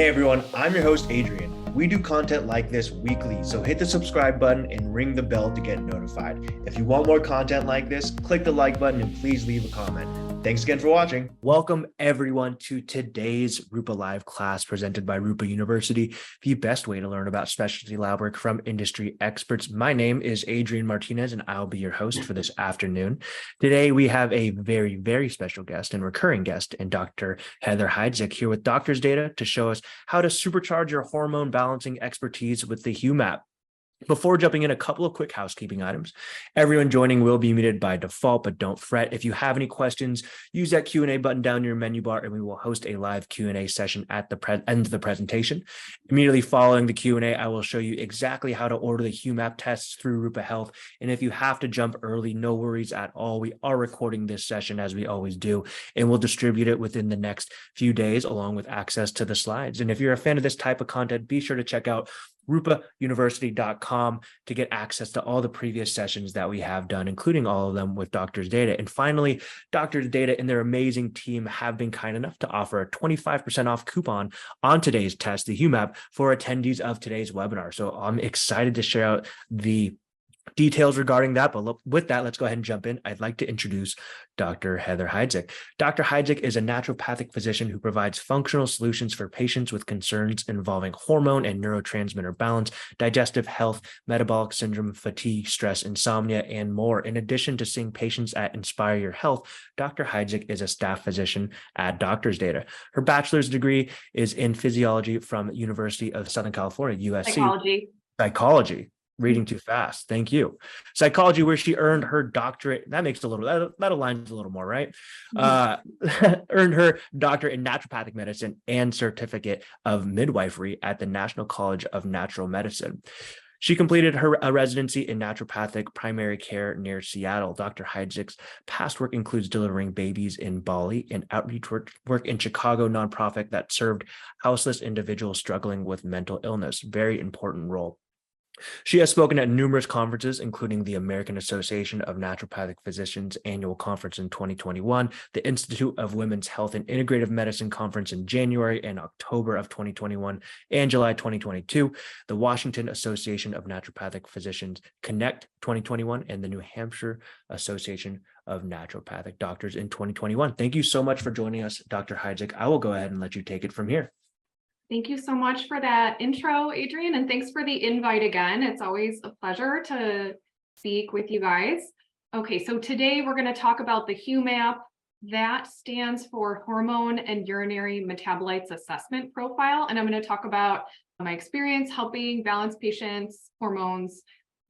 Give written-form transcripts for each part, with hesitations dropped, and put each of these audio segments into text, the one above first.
Hey everyone, I'm your host Adrian. We do content like this weekly, so hit the subscribe button and ring the bell to get notified. If you want more content like this, click the like button and please leave a comment. Thanks again for watching. Welcome everyone to today's Rupa Live class presented by Rupa University, the best way to learn about specialty lab work from industry experts. My name is Adrian Martinez and I'll be your host for this afternoon. Today we have a very, very special guest and recurring guest in Dr. Heather Hydzik here with doctor's data to show us how to supercharge your hormone balancing expertise with the HuMap. Before jumping in, a couple of quick housekeeping items. Everyone joining will be muted by default, but don't fret. If you have any questions, use that Q&A button down your menu bar and we will host a live Q&A session at the end of the presentation. Immediately following the Q&A, I will show you exactly how to order the HuMap tests through Rupa Health. And if you have to jump early, no worries at all. We are recording this session as we always do, and we'll distribute it within the next few days along with access to the slides. And if you're a fan of this type of content, be sure to check out rupauniversity.com to get access to all the previous sessions that we have done, including all of them with Doctor's Data. And finally, Doctor's Data and their amazing team have been kind enough to offer a 25% off coupon on today's test, the HuMap, for attendees of today's webinar. So I'm excited to share out the details regarding that, but with that, let's go ahead and jump in. I'd like to introduce Dr. Heather Hydzik. Dr. Hydzik is a naturopathic physician who provides functional solutions for patients with concerns involving hormone and neurotransmitter balance, digestive health, metabolic syndrome, fatigue, stress, insomnia, and more. In addition to seeing patients at Inspire Your Health, Dr. Hydzik is a staff physician at Doctor's Data. Her bachelor's degree is in physiology from University of Southern California, USC. Psychology. Reading too fast. Thank you. Psychology, where she earned her doctorate. That makes a little, that aligns a little more, right? Earned her doctorate in naturopathic medicine and certificate of midwifery at the National College of Natural Medicine. She completed her residency in naturopathic primary care near Seattle. Dr. Hydzik's past work includes delivering babies in Bali and outreach work in Chicago nonprofit that served houseless individuals struggling with mental illness. Very important role. She has spoken at numerous conferences, including the American Association of Naturopathic Physicians Annual Conference in 2021, the Institute of Women's Health and Integrative Medicine Conference in January and October of 2021 and July 2022, the Washington Association of Naturopathic Physicians Connect 2021, and the New Hampshire Association of Naturopathic Doctors in 2021. Thank you so much for joining us, Dr. Hydzik. I will go ahead and let you take it from here. Thank you so much for that intro, Adrian, and thanks for the invite again. It's always a pleasure to speak with you guys. Okay, so today we're going to talk about the HuMap. That stands for Hormone and Urinary Metabolites Assessment Profile, and I'm going to talk about my experience helping balance patients' hormones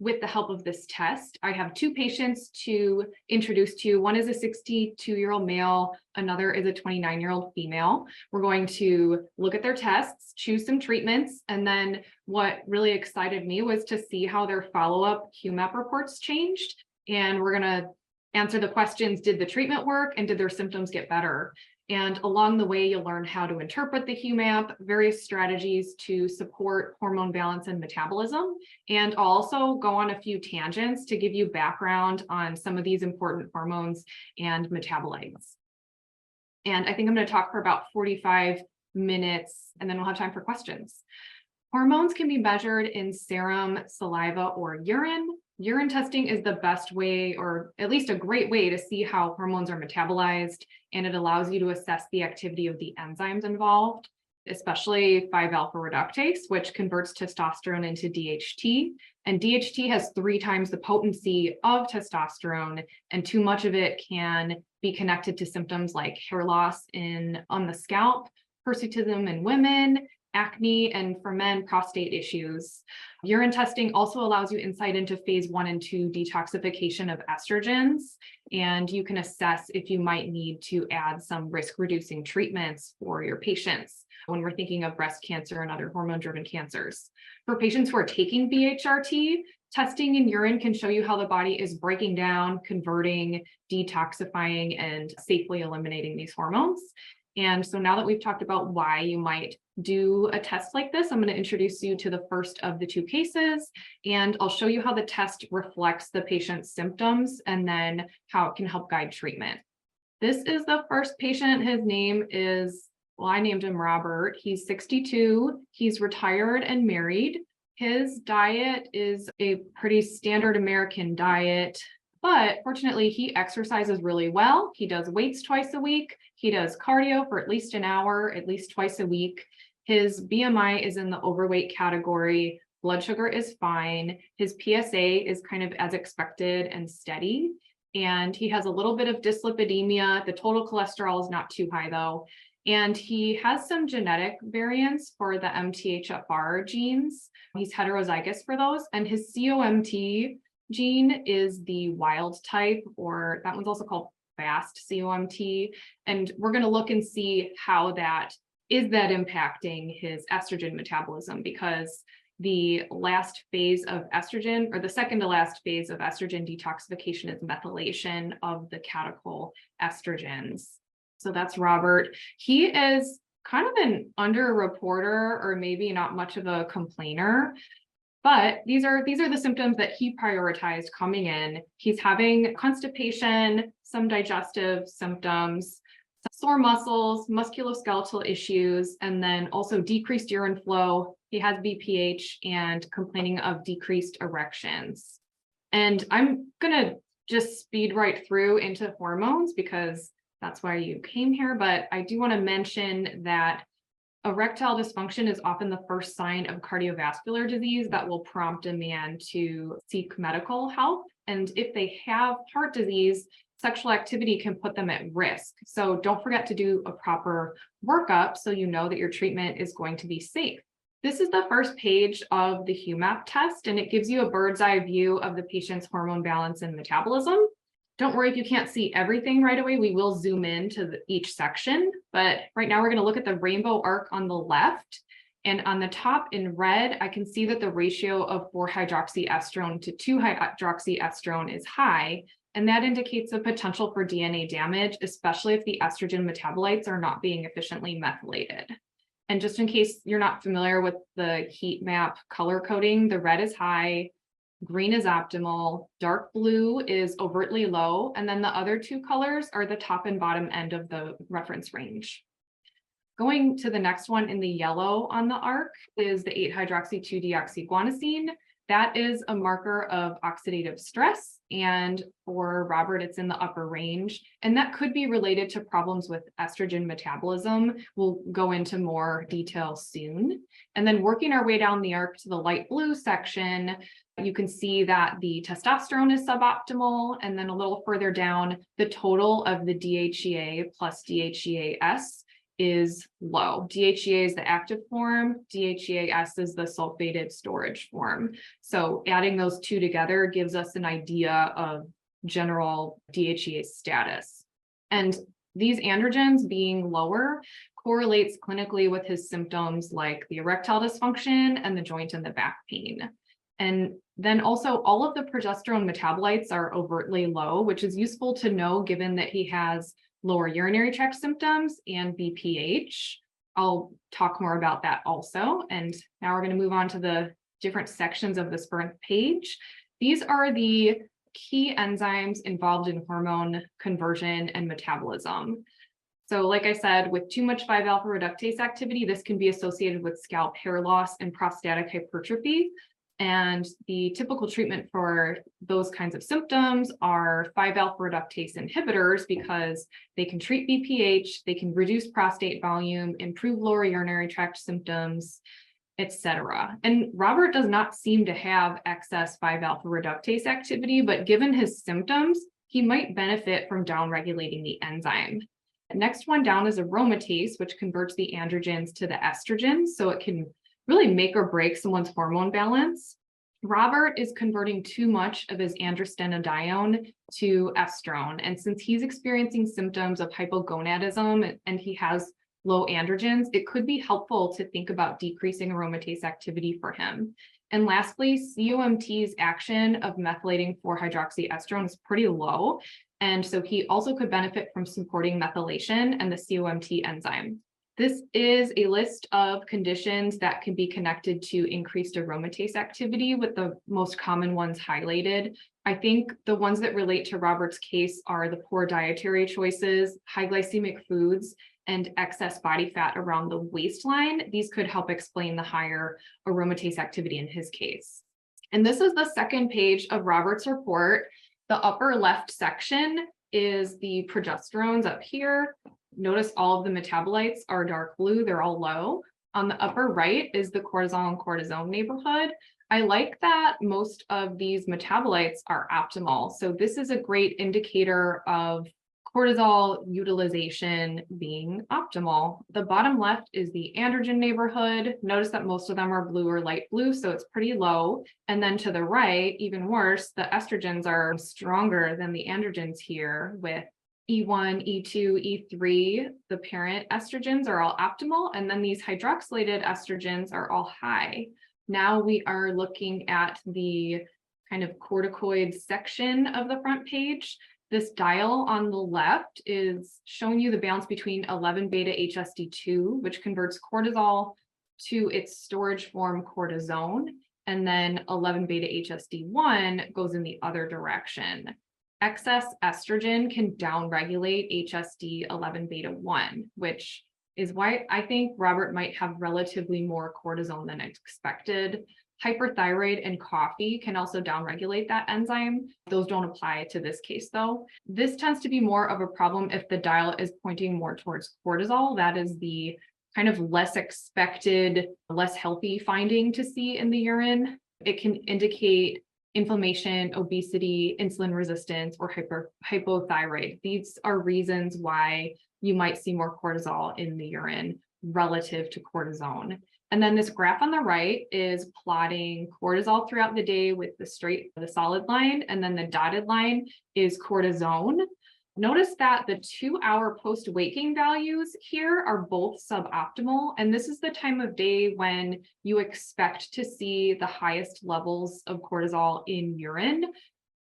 with the help of this test. I have two patients to introduce to you. One is a 62-year-old male, another is a 29-year-old female. We're going to look at their tests, choose some treatments, and then what really excited me was to see how their follow-up HuMap reports changed. And we're gonna answer the questions, did the treatment work and did their symptoms get better? And along the way, you'll learn how to interpret the HuMap, various strategies to support hormone balance and metabolism, and also go on a few tangents to give you background on some of these important hormones and metabolites. And I think I'm going to talk for about 45 minutes, and then we'll have time for questions. Hormones can be measured in serum, saliva, or urine. Urine testing is the best way, or at least a great way, to see how hormones are metabolized, and it allows you to assess the activity of the enzymes involved, especially 5-alpha reductase, which converts testosterone into DHT. And DHT has 3 times the potency of testosterone, and too much of it can be connected to symptoms like hair loss on the scalp, hirsutism in women, acne, and for men, prostate issues. Urine testing also allows you insight into phase 1 and 2 detoxification of estrogens, and you can assess if you might need to add some risk-reducing treatments for your patients when we're thinking of breast cancer and other hormone-driven cancers. For patients who are taking BHRT, testing in urine can show you how the body is breaking down, converting, detoxifying, and safely eliminating these hormones. And so now that we've talked about why you might do a test like this, I'm going to introduce you to the first of the 2 cases, and I'll show you how the test reflects the patient's symptoms and then how it can help guide treatment. This is the first patient. His name is Well, I named him Robert. He's 62. He's retired and married. His diet is a pretty standard American diet, but fortunately he exercises really well. He does weights twice a week. He does cardio for at least an hour, at least twice a week. His BMI is in the overweight category. Blood sugar is fine. His PSA is kind of as expected and steady. And he has a little bit of dyslipidemia. The total cholesterol is not too high though. And he has some genetic variants for the MTHFR genes. He's heterozygous for those. And his COMT gene is the wild type, or that one's also called fast COMT. And we're going to look and see how that impacting his estrogen metabolism, because the last phase of estrogen, or the second to last phase of estrogen detoxification, is methylation of the catechol estrogens. So that's Robert. He is kind of an underreporter, or maybe not much of a complainer, but these are the symptoms that he prioritized coming in. He's having constipation, some digestive symptoms, sore muscles, musculoskeletal issues, and then also decreased urine flow. He has BPH and complaining of decreased erections. And I'm gonna just speed right through into hormones because that's why you came here. But I do want to mention that erectile dysfunction is often the first sign of cardiovascular disease that will prompt a man to seek medical help. And if they have heart disease, sexual activity can put them at risk. So don't forget to do a proper workup so you know that your treatment is going to be safe. This is the first page of the HuMap test, and it gives you a bird's eye view of the patient's hormone balance and metabolism. Don't worry if you can't see everything right away. We will zoom in to each section, but right now we're going to look at the rainbow arc on the left. And on the top in red, I can see that the ratio of 4-hydroxyestrone to 2-hydroxyestrone is high. And that indicates a potential for DNA damage, especially if the estrogen metabolites are not being efficiently methylated. And just in case you're not familiar with the heat map color coding, the red is high, green is optimal, dark blue is overtly low, and then the other two colors are the top and bottom end of the reference range. Going to the next one in the yellow on the arc is the 8-hydroxy-2-deoxyguanosine. That is a marker of oxidative stress, and for Robert, it's in the upper range, and that could be related to problems with estrogen metabolism. We'll go into more detail soon. And then working our way down the arc to the light blue section, you can see that the testosterone is suboptimal, and then a little further down, the total of the DHEA plus DHEAS is low. DHEA is the active form, DHEAS is the sulfated storage form. So adding those two together gives us an idea of general DHEA status. And these androgens being lower correlates clinically with his symptoms like the erectile dysfunction and the joint and the back pain. And then also all of the progesterone metabolites are overtly low, which is useful to know given that he has lower urinary tract symptoms and BPH. I'll talk more about that also. And now we're going to move on to the different sections of this burnt page. These are the key enzymes involved in hormone conversion and metabolism. So like I said, with too much 5-alpha reductase activity, this can be associated with scalp hair loss and prostatic hypertrophy. And the typical treatment for those kinds of symptoms are 5-alpha reductase inhibitors because they can treat BPH, they can reduce prostate volume, improve lower urinary tract symptoms, etc. And Robert does not seem to have excess 5-alpha reductase activity, but given his symptoms, he might benefit from downregulating the enzyme. The next one down is aromatase, which converts the androgens to the estrogens, so it can really make or break someone's hormone balance. Robert is converting too much of his androstenedione to estrone. And since he's experiencing symptoms of hypogonadism and he has low androgens, it could be helpful to think about decreasing aromatase activity for him. And lastly, COMT's action of methylating 4-hydroxyestrone is pretty low. And so he also could benefit from supporting methylation and the COMT enzyme. This is a list of conditions that can be connected to increased aromatase activity, with the most common ones highlighted. I think the ones that relate to Robert's case are the poor dietary choices, high glycemic foods, and excess body fat around the waistline. These could help explain the higher aromatase activity in his case. And this is the second page of Robert's report. The upper left section is the progesterones up here. Notice all of the metabolites are dark blue, they're all low. On the upper right is the cortisol and cortisone neighborhood. I like that most of these metabolites are optimal. So this is a great indicator of cortisol utilization being optimal. The bottom left is the androgen neighborhood. Notice that most of them are blue or light blue, so it's pretty low. And then to the right, even worse, the estrogens are stronger than the androgens here with E1, E2, E3, the parent estrogens are all optimal, and then these hydroxylated estrogens are all high. Now we are looking at the kind of corticoid section of the front page. This dial on the left is showing you the balance between 11 beta HSD2, which converts cortisol to its storage form cortisone, and then 11 beta HSD1 goes in the other direction. Excess estrogen can downregulate HSD 11 beta 1, which is why I think Robert might have relatively more cortisone than expected. Hyperthyroid and coffee can also downregulate that enzyme. Those don't apply to this case though. This tends to be more of a problem if the dial is pointing more towards cortisol. That is the kind of less expected, less healthy finding to see in the urine. It can indicate inflammation, obesity, insulin resistance, or hypothyroid. These are reasons why you might see more cortisol in the urine relative to cortisone. And then this graph on the right is plotting cortisol throughout the day with the solid line, and then the dotted line is cortisone. Notice that the 2-hour post-waking values here are both suboptimal, and this is the time of day when you expect to see the highest levels of cortisol in urine,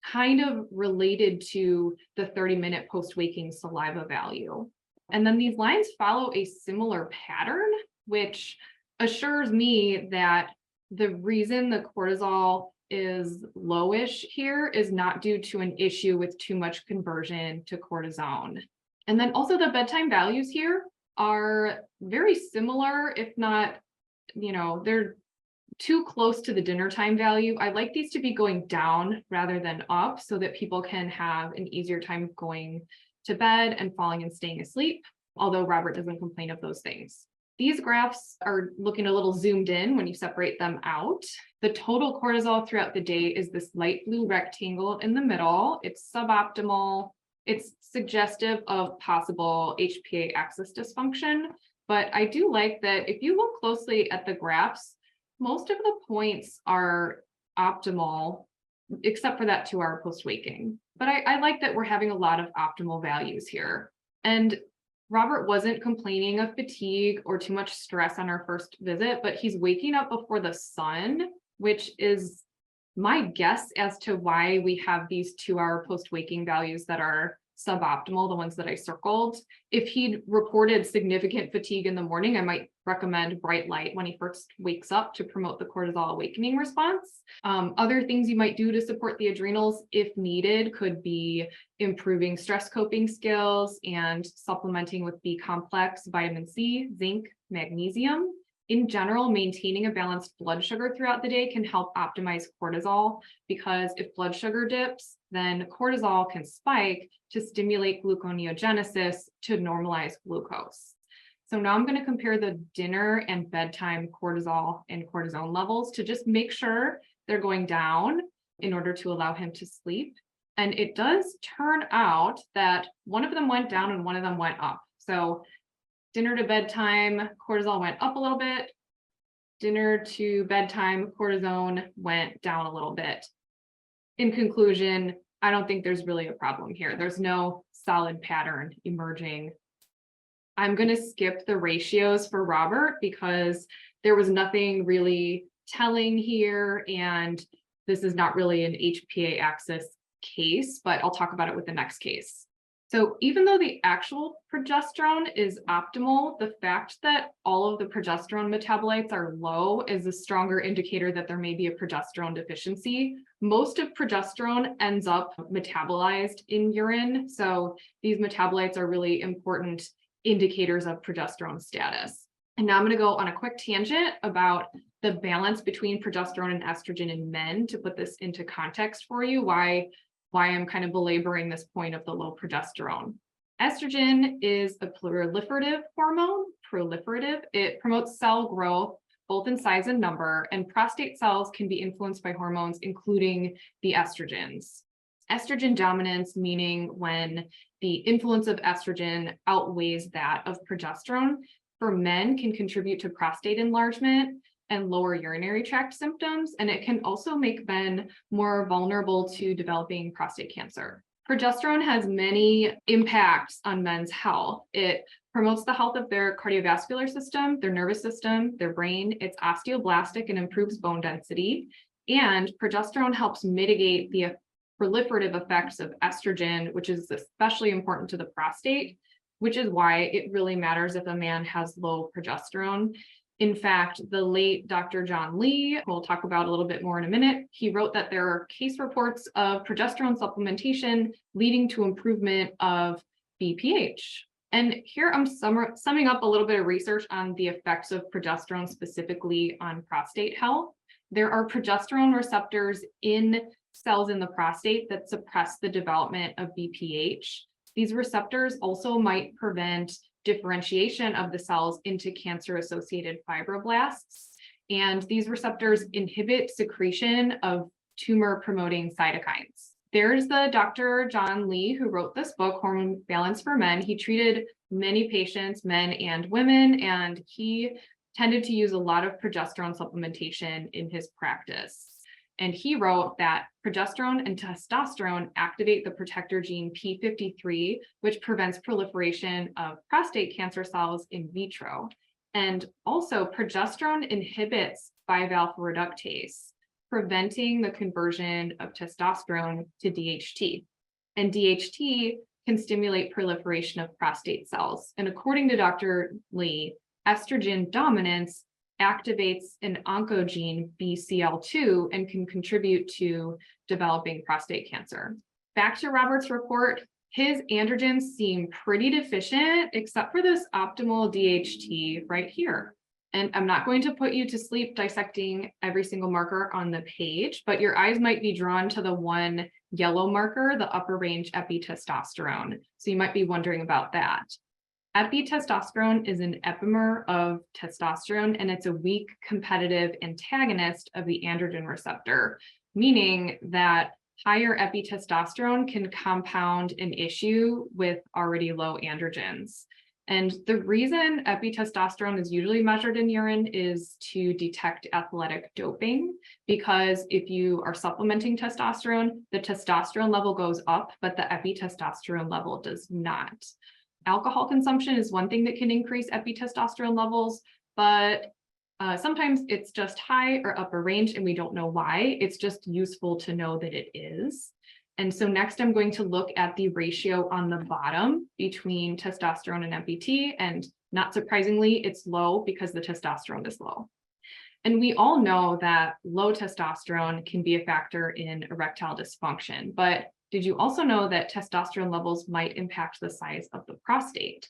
kind of related to the 30-minute post-waking saliva value. And then these lines follow a similar pattern, which assures me that the reason the cortisol is lowish here is not due to an issue with too much conversion to cortisone. And then also the bedtime values here are very similar, if not, they're too close to the dinner time value. I like these to be going down rather than up so that people can have an easier time going to bed and falling and staying asleep, although Robert doesn't complain of those things. These graphs are looking a little zoomed in when you separate them out. The total cortisol throughout the day is this light blue rectangle in the middle. It's suboptimal. It's suggestive of possible HPA axis dysfunction, but I do like that if you look closely at the graphs, most of the points are optimal, except for that 2-hour post-waking. But I like that we're having a lot of optimal values here. And Robert wasn't complaining of fatigue or too much stress on our first visit, but he's waking up before the sun, which is my guess as to why we have these 2-hour post-waking values that are suboptimal, the ones that I circled. If he'd reported significant fatigue in the morning, I might recommend bright light when he first wakes up to promote the cortisol awakening response. Other things you might do to support the adrenals if needed could be improving stress coping skills and supplementing with B complex, vitamin C, zinc, magnesium. In general, maintaining a balanced blood sugar throughout the day can help optimize cortisol, because if blood sugar dips, then cortisol can spike to stimulate gluconeogenesis to normalize glucose. So now I'm going to compare the dinner and bedtime cortisol and cortisone levels to just make sure they're going down in order to allow him to sleep. And it does turn out that one of them went down and one of them went up. So dinner to bedtime, cortisol went up a little bit. Dinner to bedtime, cortisone went down a little bit. In conclusion, I don't think there's really a problem here. There's no solid pattern emerging. I'm going to skip the ratios for Robert because there was nothing really telling here, and this is not really an HPA axis case, but I'll talk about it with the next case. So even though the actual progesterone is optimal, the fact that all of the progesterone metabolites are low is a stronger indicator that there may be a progesterone deficiency. Most of progesterone ends up metabolized in urine. So these metabolites are really important indicators of progesterone status. And now I'm going to go on a quick tangent about the balance between progesterone and estrogen in men to put this into context for you, why I'm kind of belaboring this point of the low progesterone. Estrogen is a proliferative hormone. It promotes cell growth, both in size and number, and prostate cells can be influenced by hormones, including the estrogens. Estrogen dominance, meaning when the influence of estrogen outweighs that of progesterone, for men can contribute to prostate enlargement and lower urinary tract symptoms, and it can also make men more vulnerable to developing prostate cancer. Progesterone has many impacts on men's health. It promotes the health of their cardiovascular system, their nervous system, their brain. It's osteoblastic and improves bone density. And progesterone helps mitigate the proliferative effects of estrogen, which is especially important to the prostate, which is why it really matters if a man has low progesterone. In fact, the late Dr. John Lee, we'll talk about a little bit more in a minute, he wrote that there are case reports of progesterone supplementation leading to improvement of BPH. And here I'm summing up a little bit of research on the effects of progesterone specifically on prostate health. There are progesterone receptors in cells in the prostate that suppress the development of BPH. These receptors also might prevent differentiation of the cells into cancer-associated fibroblasts. And these receptors inhibit secretion of tumor-promoting cytokines. There's the Dr. John Lee who wrote this book, Hormone Balance for Men. He treated many patients, men and women, and he tended to use a lot of progesterone supplementation in his practice. And he wrote that progesterone and testosterone activate the protector gene p53, which prevents proliferation of prostate cancer cells in vitro. And also progesterone inhibits bivalve reductase, preventing the conversion of testosterone to DHT. And DHT can stimulate proliferation of prostate cells. And according to Dr. Lee, estrogen dominance activates an oncogene BCL2 and can contribute to developing prostate cancer. Back to Robert's report, his androgens seem pretty deficient, except for this optimal DHT right here. And I'm not going to put you to sleep dissecting every single marker on the page, but your eyes might be drawn to the one yellow marker, the upper range epitestosterone. So you might be wondering about that. Epitestosterone is an epimer of testosterone, and it's a weak competitive antagonist of the androgen receptor, meaning that higher epitestosterone can compound an issue with already low androgens. And the reason epitestosterone is usually measured in urine is to detect athletic doping, because if you are supplementing testosterone, the testosterone level goes up, but the epitestosterone level does not. Alcohol consumption is one thing that can increase epitestosterone levels, but sometimes it's just high or upper range and we don't know why. It's just useful to know that it is. And so next I'm going to look at the ratio on the bottom between testosterone and NPT, and not surprisingly, it's low because the testosterone is low. And we all know that low testosterone can be a factor in erectile dysfunction, but did you also know that testosterone levels might impact the size of the prostate?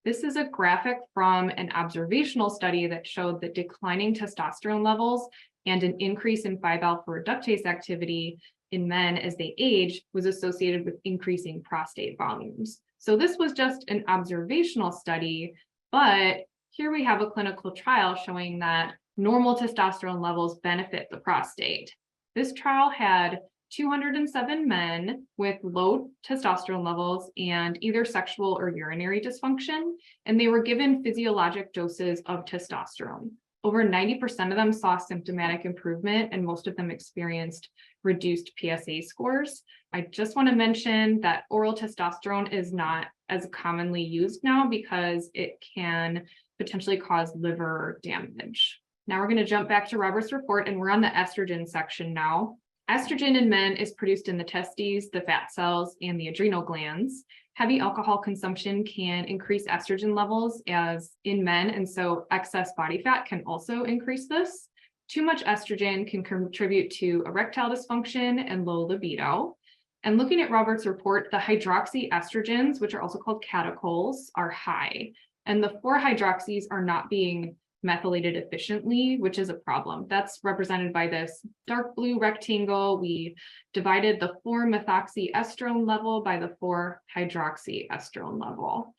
This is a graphic from an observational study that showed that declining testosterone levels and an increase in bivalve reductase activity in men as they age was associated with increasing prostate volumes. So this was just an observational study, but here we have a clinical trial showing that normal testosterone levels benefit the prostate. This trial had 207 men with low testosterone levels and either sexual or urinary dysfunction, and they were given physiologic doses of testosterone. Over 90% of them saw symptomatic improvement, and most of them experienced reduced PSA scores. I just want to mention that oral testosterone is not as commonly used now because it can potentially cause liver damage. Now we're going to jump back to Robert's report, and we're on the estrogen section now. Estrogen in men is produced in the testes, the fat cells, and the adrenal glands. Heavy alcohol consumption can increase estrogen levels as in men, and so excess body fat can also increase this. Too much estrogen can contribute to erectile dysfunction and low libido. And looking at Robert's report, the hydroxyestrogens, which are also called catechols, are high. And the 4-hydroxys are not being methylated efficiently, which is a problem. That's represented by this dark blue rectangle. We divided the 4-methoxyestrone level by the 4-hydroxyestrone level.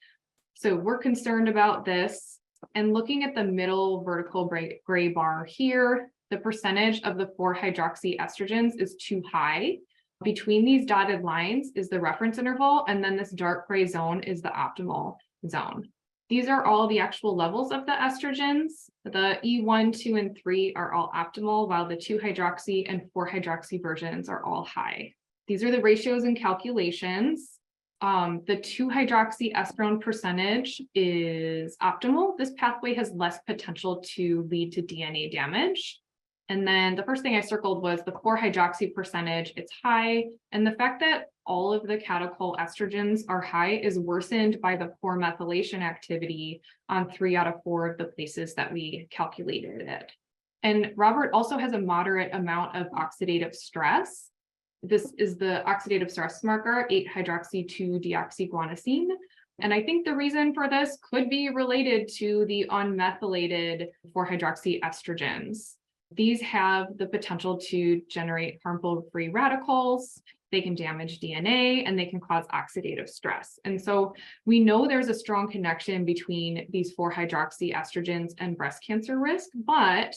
So we're concerned about this. And looking at the middle vertical gray bar here, the percentage of the 4-hydroxyestrogens is too high. Between these dotted lines is the reference interval, and then this dark gray zone is the optimal zone. These are all the actual levels of the estrogens. The E1, 2, and 3 are all optimal, while the 2-hydroxy and 4-hydroxy versions are all high. These are the ratios and calculations. The 2-hydroxyestrone percentage is optimal. This pathway has less potential to lead to DNA damage. And then the first thing I circled was the 4-hydroxy percentage. It's high. And the fact that all of the catechol estrogens are high is worsened by the poor methylation activity on 3 out of 4 of the places that we calculated it. And Robert also has a moderate amount of oxidative stress. This is the oxidative stress marker, 8-hydroxy-2-deoxyguanosine. And I think the reason for this could be related to the unmethylated 4-hydroxyestrogens. These have the potential to generate harmful free radicals. They can damage DNA and they can cause oxidative stress. And so we know there's a strong connection between these 4-hydroxyestrogens and breast cancer risk, but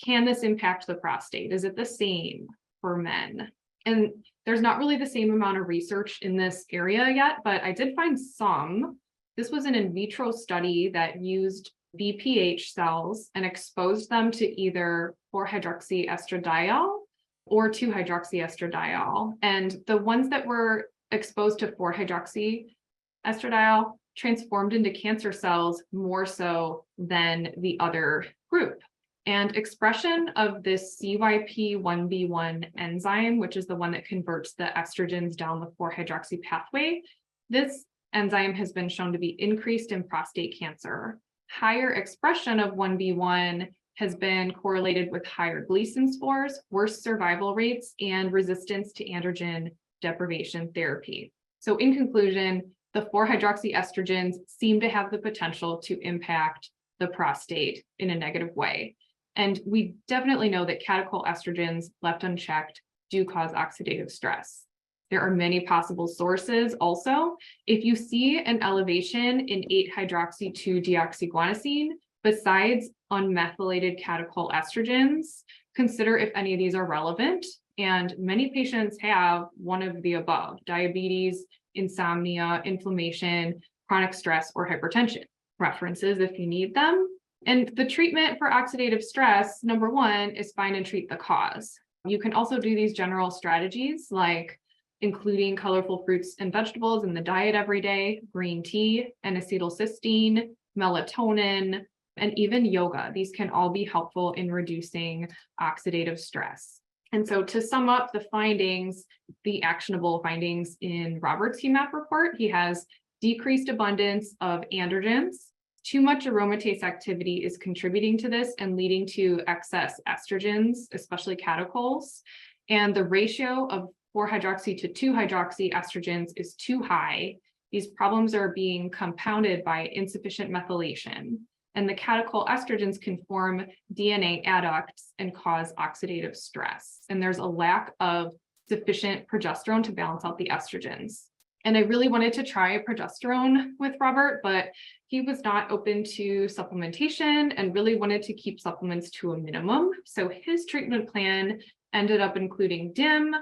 can this impact the prostate? Is it the same for men? And there's not really the same amount of research in this area yet, but I did find some. This was an in vitro study that used BPH cells and exposed them to either 4-hydroxyestradiol or 2-hydroxyestradiol. And the ones that were exposed to 4-hydroxyestradiol transformed into cancer cells more so than the other group. And expression of this CYP1B1 enzyme, which is the one that converts the estrogens down the 4-hydroxy pathway, this enzyme has been shown to be increased in prostate cancer. Higher expression of 1B1 has been correlated with higher Gleason scores, worse survival rates, and resistance to androgen deprivation therapy. So in conclusion, the 4-hydroxyestrogens seem to have the potential to impact the prostate in a negative way. And we definitely know that catechol estrogens left unchecked do cause oxidative stress. There are many possible sources also. If you see an elevation in 8-hydroxy-2-deoxyguanosine, besides unmethylated catechol estrogens, consider if any of these are relevant. And many patients have one of the above: diabetes, insomnia, inflammation, chronic stress, or hypertension. References if you need them. And the treatment for oxidative stress, number one, is find and treat the cause. You can also do these general strategies like including colorful fruits and vegetables in the diet every day, green tea, and acetylcysteine, melatonin, and even yoga. These can all be helpful in reducing oxidative stress. And so to sum up the findings, the actionable findings in Robert's HuMap report, he has decreased abundance of androgens. Too much aromatase activity is contributing to this and leading to excess estrogens, especially catechols. And the ratio of 4-hydroxy to 2-hydroxy estrogens is too high. These problems are being compounded by insufficient methylation. And the catechol estrogens can form DNA adducts and cause oxidative stress. And there's a lack of sufficient progesterone to balance out the estrogens. And I really wanted to try progesterone with Robert, but he was not open to supplementation and really wanted to keep supplements to a minimum. So his treatment plan ended up including DIM,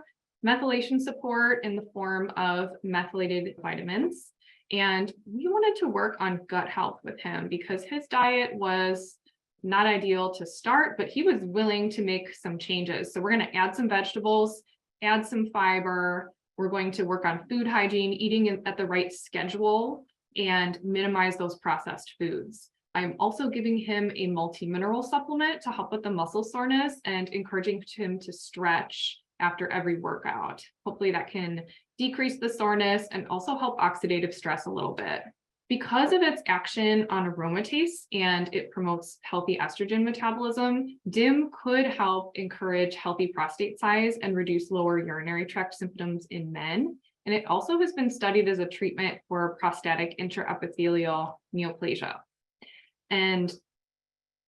methylation support in the form of methylated vitamins. And we wanted to work on gut health with him because his diet was not ideal to start, but he was willing to make some changes. So we're going to add some vegetables, add some fiber. We're going to work on food hygiene, eating at the right schedule, and minimize those processed foods. I'm also giving him a multi-mineral supplement to help with the muscle soreness and encouraging him to stretch after every workout. Hopefully that can decrease the soreness and also help oxidative stress a little bit. Because of its action on aromatase and it promotes healthy estrogen metabolism, DIM could help encourage healthy prostate size and reduce lower urinary tract symptoms in men. And it also has been studied as a treatment for prostatic intraepithelial neoplasia. And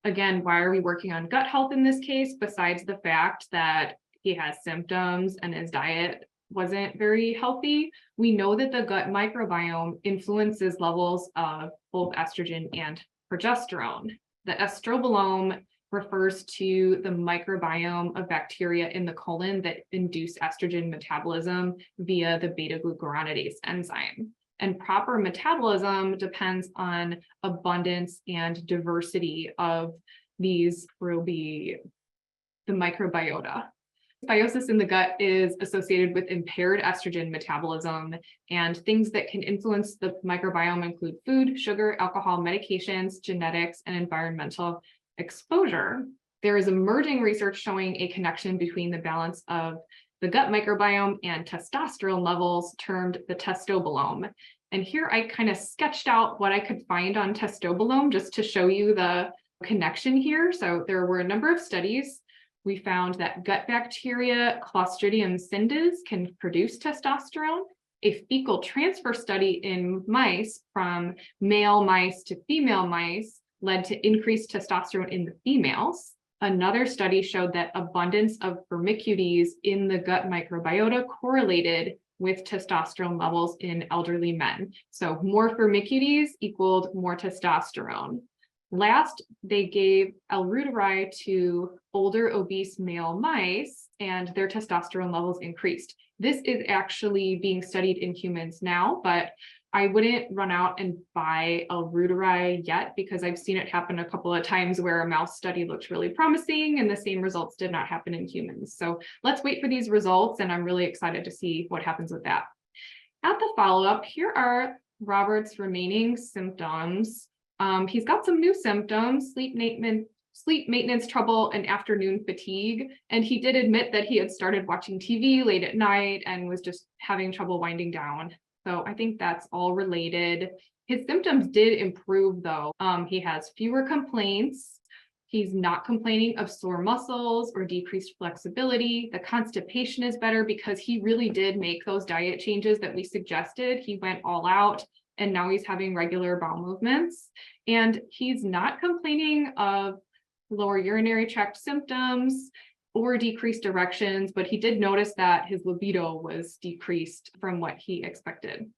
again, why are we working on gut health in this case, besides the fact that he has symptoms and his diet wasn't very healthy? We know that the gut microbiome influences levels of both estrogen and progesterone. The estrobolome refers to the microbiome of bacteria in the colon that induce estrogen metabolism via the beta-glucuronidase enzyme. And proper metabolism depends on abundance and diversity of these the microbiota. Dysbiosis in the gut is associated with impaired estrogen metabolism, and things that can influence the microbiome include food, sugar, alcohol, medications, genetics, and environmental exposure. There is emerging research showing a connection between the balance of the gut microbiome and testosterone levels, termed the testobolome. And here I kind of sketched out what I could find on testobolome just to show you the connection here. So there were a number of studies. We found that gut bacteria Clostridium cindis can produce testosterone. A fecal transfer study in mice from male mice to female mice led to increased testosterone in the females. Another study showed that abundance of firmicutes in the gut microbiota correlated with testosterone levels in elderly men. So more firmicutes equaled more testosterone. Last, they gave L-reuteri to older obese male mice, and their testosterone levels increased. This is actually being studied in humans now, but I wouldn't run out and buy L-reuteri yet, because I've seen it happen a couple of times where a mouse study looked really promising and the same results did not happen in humans. So let's wait for these results, and I'm really excited to see what happens with that. At the follow-up, here are Robert's remaining symptoms. He's got some new symptoms: sleep maintenance trouble and afternoon fatigue. And he did admit that he had started watching TV late at night and was just having trouble winding down. So I think that's all related. His symptoms did improve though. He has fewer complaints. He's not complaining of sore muscles or decreased flexibility. The constipation is better because he really did make those diet changes that we suggested. He went all out, and now he's having regular bowel movements. And he's not complaining of lower urinary tract symptoms or decreased erections, but he did notice that his libido was decreased from what he expected.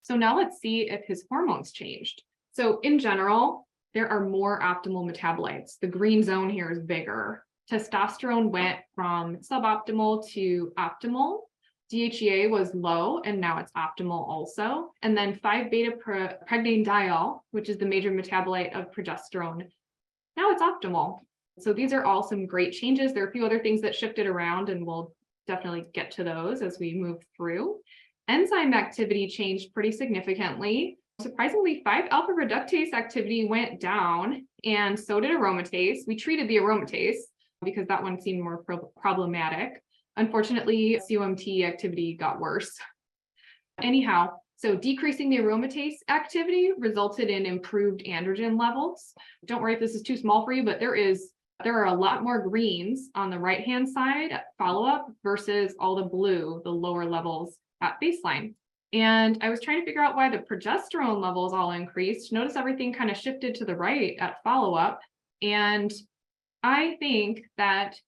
So now let's see if his hormones changed. So in general, there are more optimal metabolites. The green zone here is bigger. Testosterone went from suboptimal to optimal. DHEA was low, and now it's optimal also. And then 5-beta-pregnadiol, which is the major metabolite of progesterone, now it's optimal. So these are all some great changes. There are a few other things that shifted around, and we'll definitely get to those as we move through. Enzyme activity changed pretty significantly. Surprisingly, 5-alpha reductase activity went down, and so did aromatase. We treated the aromatase because that one seemed more problematic. Unfortunately, COMT activity got worse. Anyhow, so decreasing the aromatase activity resulted in improved androgen levels. Don't worry if this is too small for you, but there are a lot more greens on the right-hand side at follow-up versus all the blue, the lower levels at baseline. And I was trying to figure out why the progesterone levels all increased. Notice everything kind of shifted to the right at follow-up. And I think that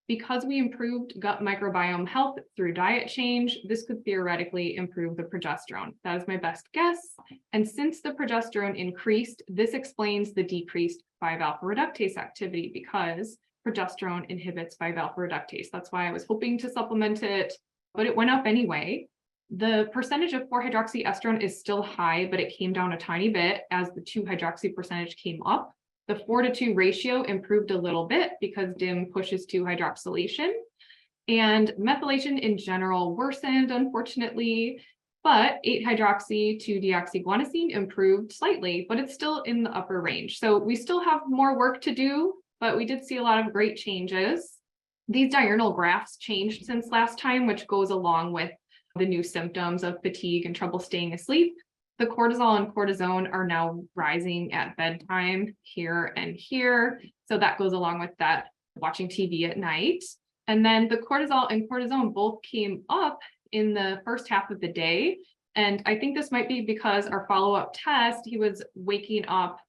because we improved gut microbiome health through diet change, this could theoretically improve the progesterone. That is my best guess. And since the progesterone increased, this explains the decreased 5-alpha reductase activity, because progesterone inhibits 5-alpha reductase. That's why I was hoping to supplement it, but it went up anyway. The percentage of 4-hydroxyestrone is still high, but it came down a tiny bit as the 2-hydroxy percentage came up. The 4:2 ratio improved a little bit because DIM pushes to hydroxylation, and methylation in general worsened, unfortunately, but 8-hydroxy to deoxyguanosine improved slightly, but it's still in the upper range. So we still have more work to do, but we did see a lot of great changes. These diurnal graphs changed since last time, which goes along with the new symptoms of fatigue and trouble staying asleep. The cortisol and cortisone are now rising at bedtime here and here. So that goes along with that watching TV at night. And then the cortisol and cortisone both came up in the first half of the day. And I think this might be because our follow-up test, he was waking up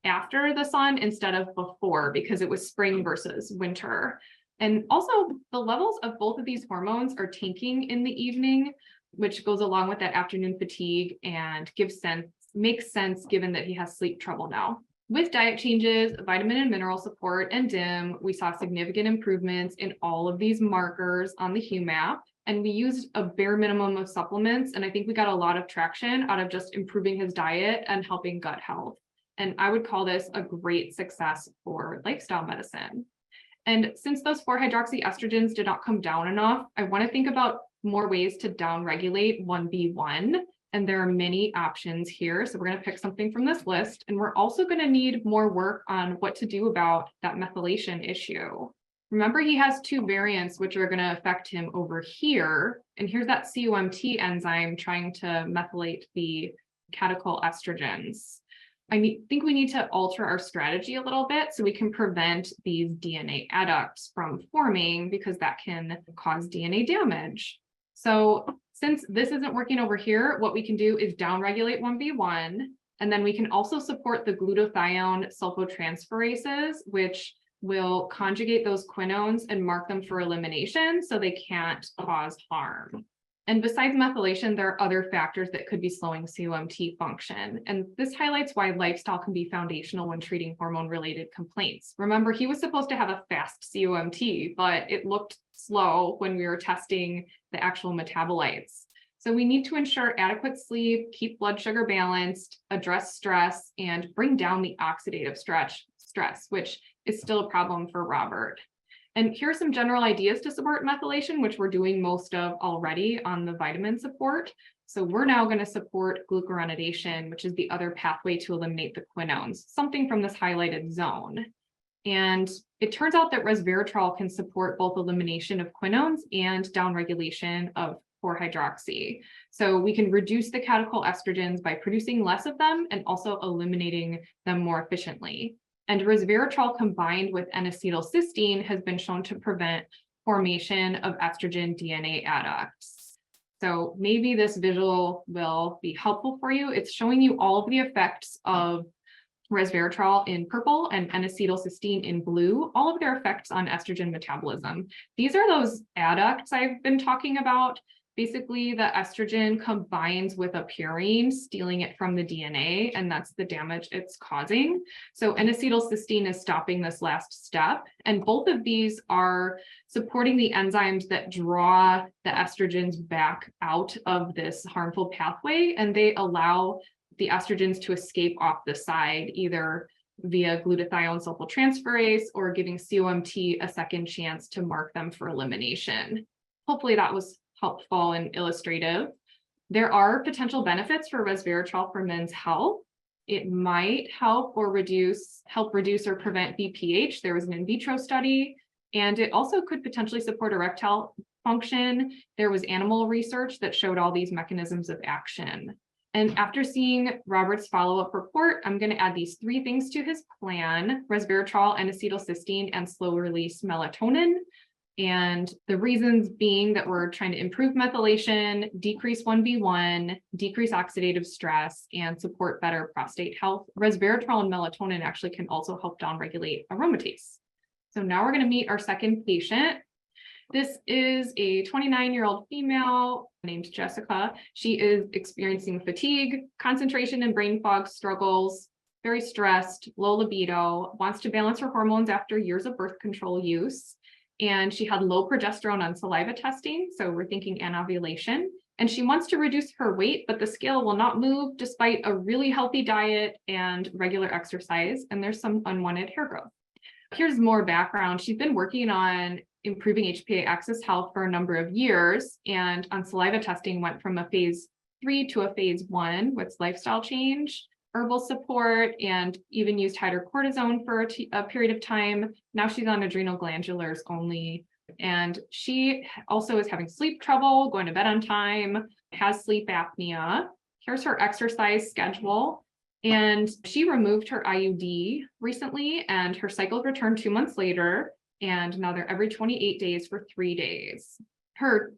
after the sun instead of before, because it was spring versus winter. And also the levels of both of these hormones are tanking in the evening, which goes along with that afternoon fatigue and makes sense given that he has sleep trouble now. With diet changes, vitamin and mineral support, and DIM, we saw significant improvements in all of these markers on the HuMap. And we used a bare minimum of supplements. And I think we got a lot of traction out of just improving his diet and helping gut health. And I would call this a great success for lifestyle medicine. And since those 4-hydroxyestrogens did not come down enough, I want to think about more ways to downregulate 1B1. And there are many options here. So we're going to pick something from this list. And we're also going to need more work on what to do about that methylation issue. Remember, he has 2 variants, which are going to affect him over here. And here's that COMT enzyme trying to methylate the catechol-estrogens. think we need to alter our strategy a little bit so we can prevent these DNA adducts from forming, because that can cause DNA damage. So since this isn't working over here, what we can do is downregulate 1B1, and then we can also support the glutathione sulfotransferases, which will conjugate those quinones and mark them for elimination so they can't cause harm. And besides methylation, there are other factors that could be slowing COMT function. And this highlights why lifestyle can be foundational when treating hormone-related complaints. Remember, he was supposed to have a fast COMT, but it looked slow when we were testing the actual metabolites. So we need to ensure adequate sleep, keep blood sugar balanced, address stress, and bring down the oxidative stress, which is still a problem for Robert. And here are some general ideas to support methylation, which we're doing most of already on the vitamin support. So we're now going to support glucuronidation, which is the other pathway to eliminate the quinones, something from this highlighted zone. And it turns out that resveratrol can support both elimination of quinones and downregulation of 4-hydroxy. So we can reduce the catechol-estrogens by producing less of them and also eliminating them more efficiently. And resveratrol combined with N-acetylcysteine has been shown to prevent formation of estrogen DNA adducts. So maybe this visual will be helpful for you. It's showing you all of the effects of resveratrol in purple and N-acetylcysteine in blue, all of their effects on estrogen metabolism. These are those adducts I've been talking about. Basically, the estrogen combines with a purine, stealing it from the DNA, and that's the damage it's causing. So N-acetylcysteine is stopping this last step, and both of these are supporting the enzymes that draw the estrogens back out of this harmful pathway, and they allow the estrogens to escape off the side, either via glutathione sulfotransferase or giving COMT a second chance to mark them for elimination. Hopefully that was helpful and illustrative. There are potential benefits for resveratrol for men's health. It might help reduce or prevent BPH. There was an in vitro study, and it also could potentially support erectile function. There was animal research that showed all these mechanisms of action. And after seeing Robert's follow-up report, I'm going to add these 3 things to his plan: resveratrol, N-acetylcysteine, and slow-release melatonin. And the reasons being that we're trying to improve methylation, decrease 1B1, decrease oxidative stress, and support better prostate health. Resveratrol and melatonin actually can also help downregulate aromatase. So now we're going to meet our second patient. This is a 29-year-old female named Jessica. She is experiencing fatigue, concentration and brain fog struggles, very stressed, low libido, wants to balance her hormones after years of birth control use. And she had low progesterone on saliva testing, so we're thinking anovulation. And she wants to reduce her weight, but the scale will not move despite a really healthy diet and regular exercise, and there's some unwanted hair growth. Here's more background. She's been working on improving HPA axis health for a number of years, and on saliva testing went from a phase 3 to a phase 1 with lifestyle change, herbal support, and even used hydrocortisone for a period of time. Now she's on adrenal glandulars only. And she also is having sleep trouble, going to bed on time, has sleep apnea. Here's her exercise schedule. And she removed her IUD recently, and her cycles returned 2 months later. And now they're every 28 days for 3 days. Her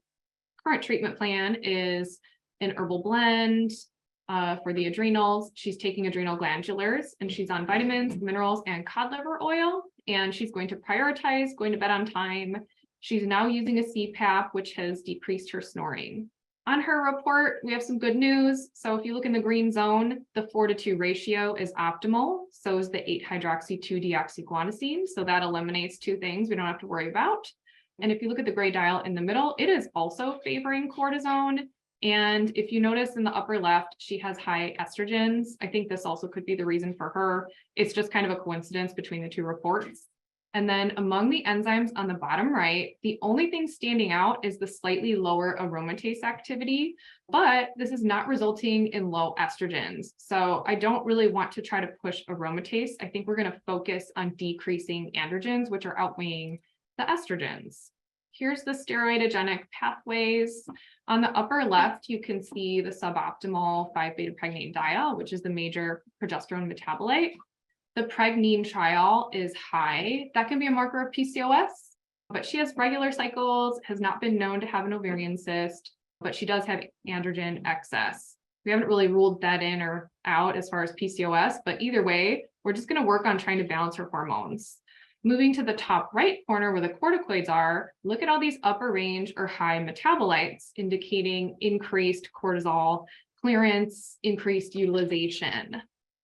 current treatment plan is an herbal blend for the adrenals. She's taking adrenal glandulars, and she's on vitamins, minerals, and cod liver oil. And she's going to prioritize going to bed on time. She's now using a CPAP, which has decreased her snoring. On her report, we have some good news. So if you look in the green zone, the 4:2 ratio is optimal. So is the 8-hydroxy-2-deoxyguanosine. So that eliminates 2 things we don't have to worry about. And if you look at the gray dial in the middle, it is also favoring cortisone. And if you notice in the upper left, she has high estrogens. I think this also could be the reason for her. It's just kind of a coincidence between the 2 reports. And then among the enzymes on the bottom right, the only thing standing out is the slightly lower aromatase activity, but this is not resulting in low estrogens. So I don't really want to try to push aromatase. I think we're going to focus on decreasing androgens, which are outweighing the estrogens. Here's the steroidogenic pathways. On the upper left, you can see the suboptimal 5-beta-pregnane-diol, which is the major progesterone metabolite. The pregnine trial is high. That can be a marker of PCOS, but she has regular cycles, has not been known to have an ovarian cyst, but she does have androgen excess. We haven't really ruled that in or out as far as PCOS, but either way, we're just going to work on trying to balance her hormones. Moving to the top right corner where the corticoids are, look at all these upper range or high metabolites indicating increased cortisol clearance, increased utilization.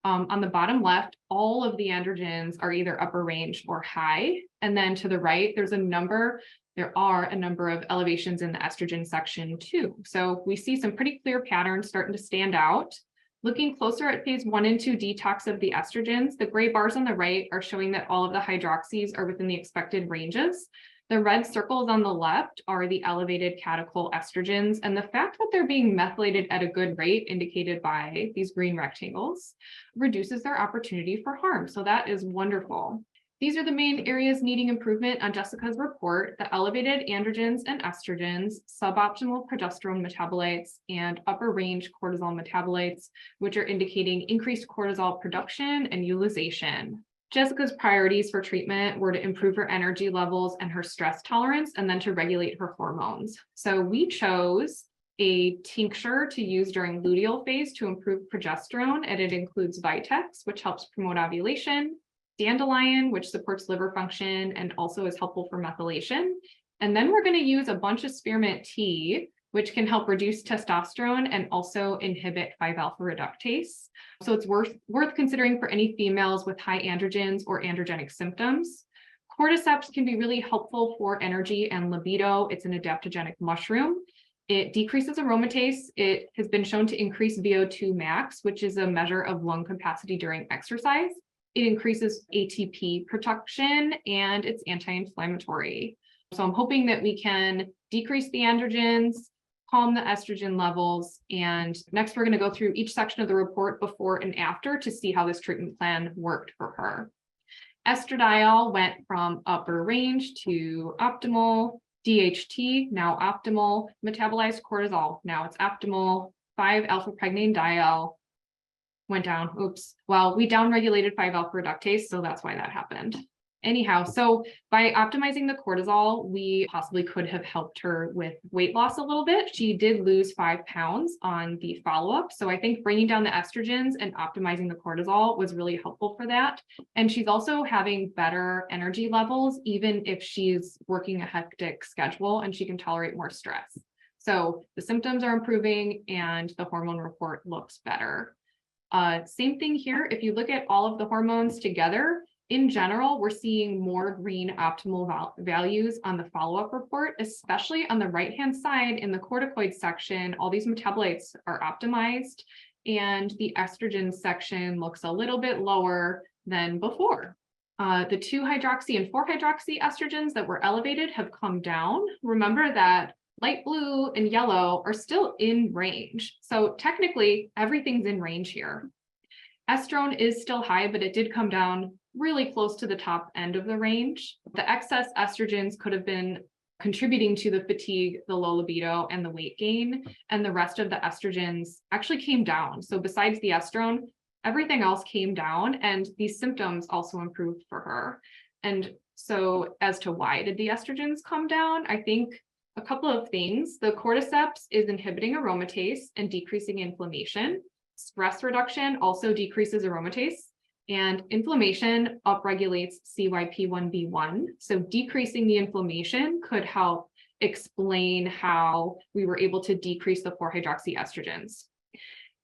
On the bottom left, all of the androgens are either upper range or high. And then to the right, there are a number of elevations in the estrogen section too. So we see some pretty clear patterns starting to stand out. Looking closer at phase 1 and 2 detox of the estrogens, the gray bars on the right are showing that all of the hydroxys are within the expected ranges. The red circles on the left are the elevated catechol estrogens, and the fact that they're being methylated at a good rate, indicated by these green rectangles, reduces their opportunity for harm. So that is wonderful. These are the main areas needing improvement on Jessica's report: the elevated androgens and estrogens, suboptimal progesterone metabolites, and upper range cortisol metabolites, which are indicating increased cortisol production and utilization. Jessica's priorities for treatment were to improve her energy levels and her stress tolerance, and then to regulate her hormones. So we chose a tincture to use during luteal phase to improve progesterone, and it includes Vitex, which helps promote ovulation, dandelion, which supports liver function and also is helpful for methylation. And then we're going to use a bunch of spearmint tea, which can help reduce testosterone and also inhibit 5-alpha reductase. So it's worth considering for any females with high androgens or androgenic symptoms. Cordyceps can be really helpful for energy and libido. It's an adaptogenic mushroom. It decreases aromatase. It has been shown to increase VO2 max, which is a measure of lung capacity during exercise. It increases ATP production, and it's anti-inflammatory. So I'm hoping that we can decrease the androgens, calm the estrogen levels, and next we're going to go through each section of the report before and after to see how this treatment plan worked for her. Estradiol went from upper range to optimal. DHT, now optimal. Metabolized cortisol, now it's optimal. 5-alpha-pregnane-diol went down. Oops. Well, we downregulated 5-alpha reductase, so that's why that happened. Anyhow, so by optimizing the cortisol, we possibly could have helped her with weight loss a little bit. She did lose 5 pounds on the follow-up. So I think bringing down the estrogens and optimizing the cortisol was really helpful for that. And she's also having better energy levels, even if she's working a hectic schedule and she can tolerate more stress. So the symptoms are improving and the hormone report looks better. Same thing here. If you look at all of the hormones together, in general, we're seeing more green optimal values on the follow-up report, especially on the right-hand side in the corticoid section. All these metabolites are optimized, and the estrogen section looks a little bit lower than before. The 2-hydroxy and 4-hydroxy estrogens that were elevated have come down. Remember that light blue and yellow are still in range. So technically, everything's in range here. Estrone is still high, but it did come down really close to the top end of the range. The excess estrogens could have been contributing to the fatigue, the low libido, and the weight gain. And the rest of the estrogens actually came down. So besides the estrone, everything else came down, and these symptoms also improved for her. And so as to why did the estrogens come down, I think a couple of things. The cordyceps is inhibiting aromatase and decreasing inflammation. Stress reduction also decreases aromatase, and inflammation upregulates CYP1B1. So decreasing the inflammation could help explain how we were able to decrease the 4-hydroxyestrogens.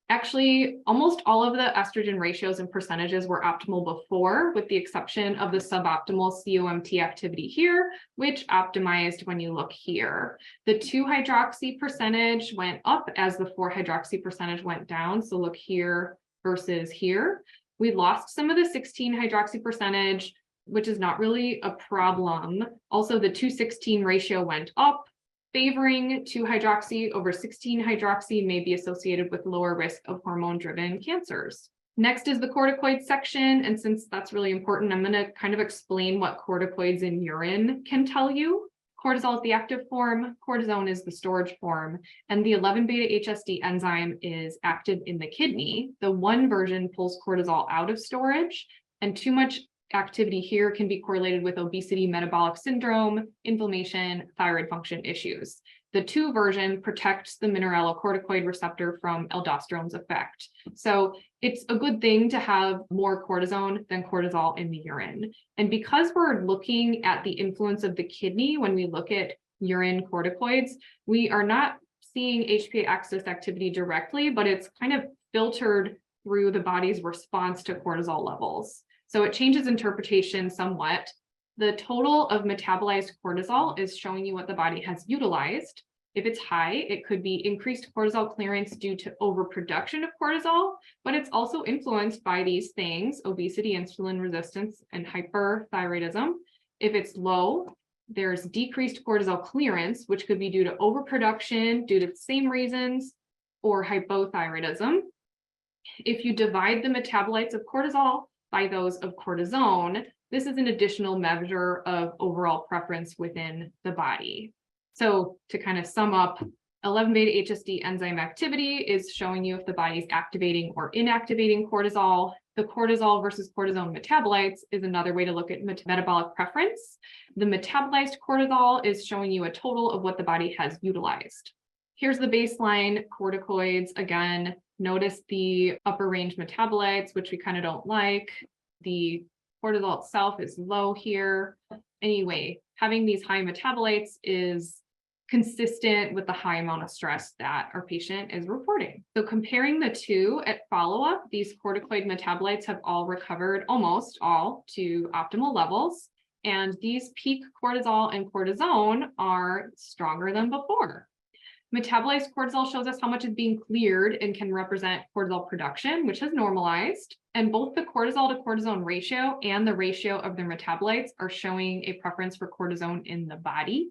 Actually, almost all of the estrogen ratios and percentages were optimal before, with the exception of the suboptimal COMT activity here, which optimized when you look here. The 2-hydroxy percentage went up as the 4-hydroxy percentage went down. So look here versus here. We lost some of the 16-hydroxy percentage, which is not really a problem. Also, the 2:16 ratio went up. Favoring 2-hydroxy over 16-hydroxy may be associated with lower risk of hormone-driven cancers. Next is the corticoid section, and since that's really important, I'm going to kind of explain what corticoids in urine can tell you. Cortisol is the active form, cortisone is the storage form, and the 11-beta-HSD enzyme is active in the kidney. The one version pulls cortisol out of storage, and too much activity here can be correlated with obesity, metabolic syndrome, inflammation, thyroid function issues. The 2 version protects the mineralocorticoid receptor from aldosterone's effect. So it's a good thing to have more cortisone than cortisol in the urine. And because we're looking at the influence of the kidney when we look at urine corticoids, we are not seeing HPA axis activity directly, but it's kind of filtered through the body's response to cortisol levels. So it changes interpretation somewhat. The total of metabolized cortisol is showing you what the body has utilized. If it's high, it could be increased cortisol clearance due to overproduction of cortisol, but it's also influenced by these things: obesity, insulin resistance, and hyperthyroidism. If it's low, there's decreased cortisol clearance, which could be due to overproduction due to the same reasons, or hypothyroidism. If you divide the metabolites of cortisol by those of cortisone, this is an additional measure of overall preference within the body. So to kind of sum up, 11-beta-HSD enzyme activity is showing you if the body is activating or inactivating cortisol. The cortisol versus cortisone metabolites is another way to look at metabolic preference. The metabolized cortisol is showing you a total of what the body has utilized. Here's the baseline corticoids. Again, notice the upper range metabolites, which we kind of don't like. The cortisol itself is low here. Anyway, having these high metabolites is consistent with the high amount of stress that our patient is reporting. So comparing the two at follow-up, these corticoid metabolites have all recovered, almost all, to optimal levels. And these peak cortisol and cortisone are stronger than before. Metabolized cortisol shows us how much is being cleared and can represent cortisol production, which has normalized. And both the cortisol to cortisone ratio and the ratio of their metabolites are showing a preference for cortisone in the body.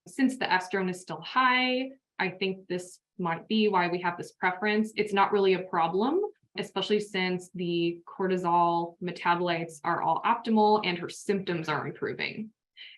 Since the estrone is still high, I think this might be why we have this preference. It's not really a problem, especially since the cortisol metabolites are all optimal and her symptoms are improving.